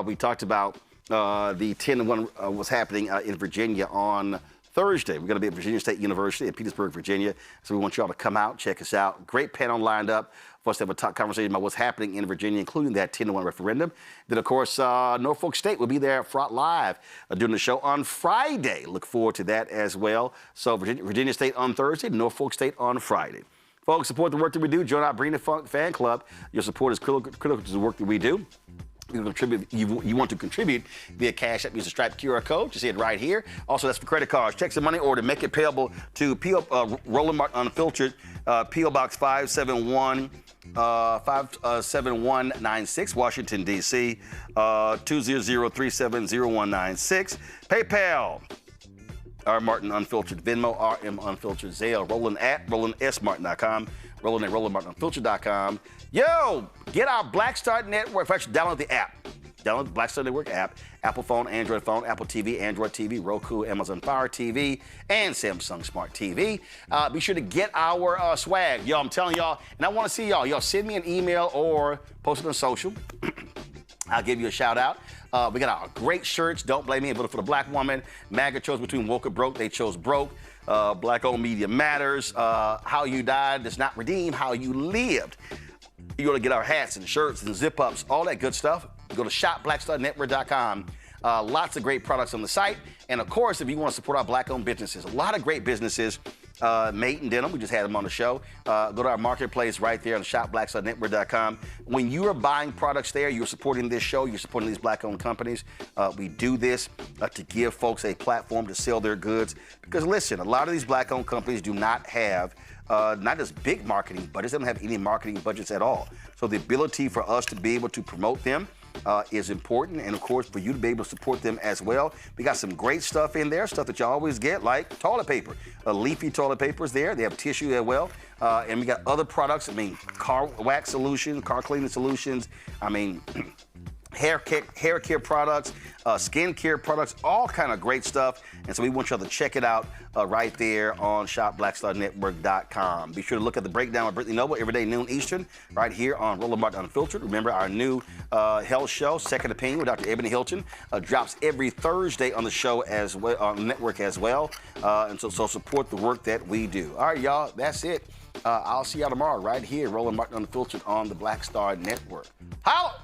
we talked about the 10-1 was happening in Virginia on Thursday. We're going to be at Virginia State University in Petersburg, Virginia. So we want y'all to come out, check us out. Great panel lined up for us to have a conversation about what's happening in Virginia, including that 10-1 referendum. Then, of course, Norfolk State will be there at Front Live doing the show on Friday. Look forward to that as well. So Virginia State on Thursday, Norfolk State on Friday. Folks, support the work that we do. Join our Brittany Funk fan club. Your support is critical to the work that we do. You want to contribute via Cash App, use the Stripe QR code. You see it right here. Also, that's for credit cards, checks, and money order. Make it payable to Roland Martin Unfiltered, P.O. Box 57196, Washington, D.C., 200370196. PayPal, R. Martin Unfiltered, Venmo, RM Unfiltered, Zelle, Roland at RolandSMartin.com, Roland at RolandMartinUnfiltered.com. Yo, get our Black Star Network. Actually, download the app. Download the Black Star Network app. Apple phone, Android phone, Apple TV, Android TV, Roku, Amazon Fire TV, and Samsung Smart TV. Be sure to get our swag. Yo, I'm telling y'all, and I want to see y'all. Y'all send me an email or post it on social. I'll give you a shout out. We got our great shirts. Don't blame me. I voted for the black woman. MAGA chose between woke or broke. They chose broke. Black-owned media matters. How you died does not redeem how you lived. You go to get our hats and shirts and zip-ups, all that good stuff. Go to shopblackstarnetwork.com. Lots of great products on the site. And, of course, if you want to support our black-owned businesses, a lot of great businesses. Mate and Denim, we just had them on the show. Go to our marketplace right there on shopblackstarnetwork.com. When you are buying products there, you're supporting this show, you're supporting these black-owned companies. We do this to give folks a platform to sell their goods. Because, listen, a lot of these black-owned companies do not have not just big marketing budgets, they don't have any marketing budgets at all. So the ability for us to be able to promote them is important, and of course for you to be able to support them as well. We got some great stuff in there, stuff that you always get, like toilet paper. Leafy toilet paper is there. They have tissue as well, and we got other products. I mean, car wax solutions, car cleaning solutions. I mean, hair care products, skin care products, all kind of great stuff. And so we want y'all to check it out right there on shopblackstarnetwork.com. Be sure to look at the breakdown with Brittany Noble every day, noon Eastern, right here on Roland Martin Unfiltered. Remember, our new health show, Second Opinion with Dr. Ebony Hilton, drops every Thursday on the show as well, on the network as well. And so support the work that we do. All right, y'all, that's it. I'll see y'all tomorrow right here, Roland Martin Unfiltered on the Black Star Network. Holla!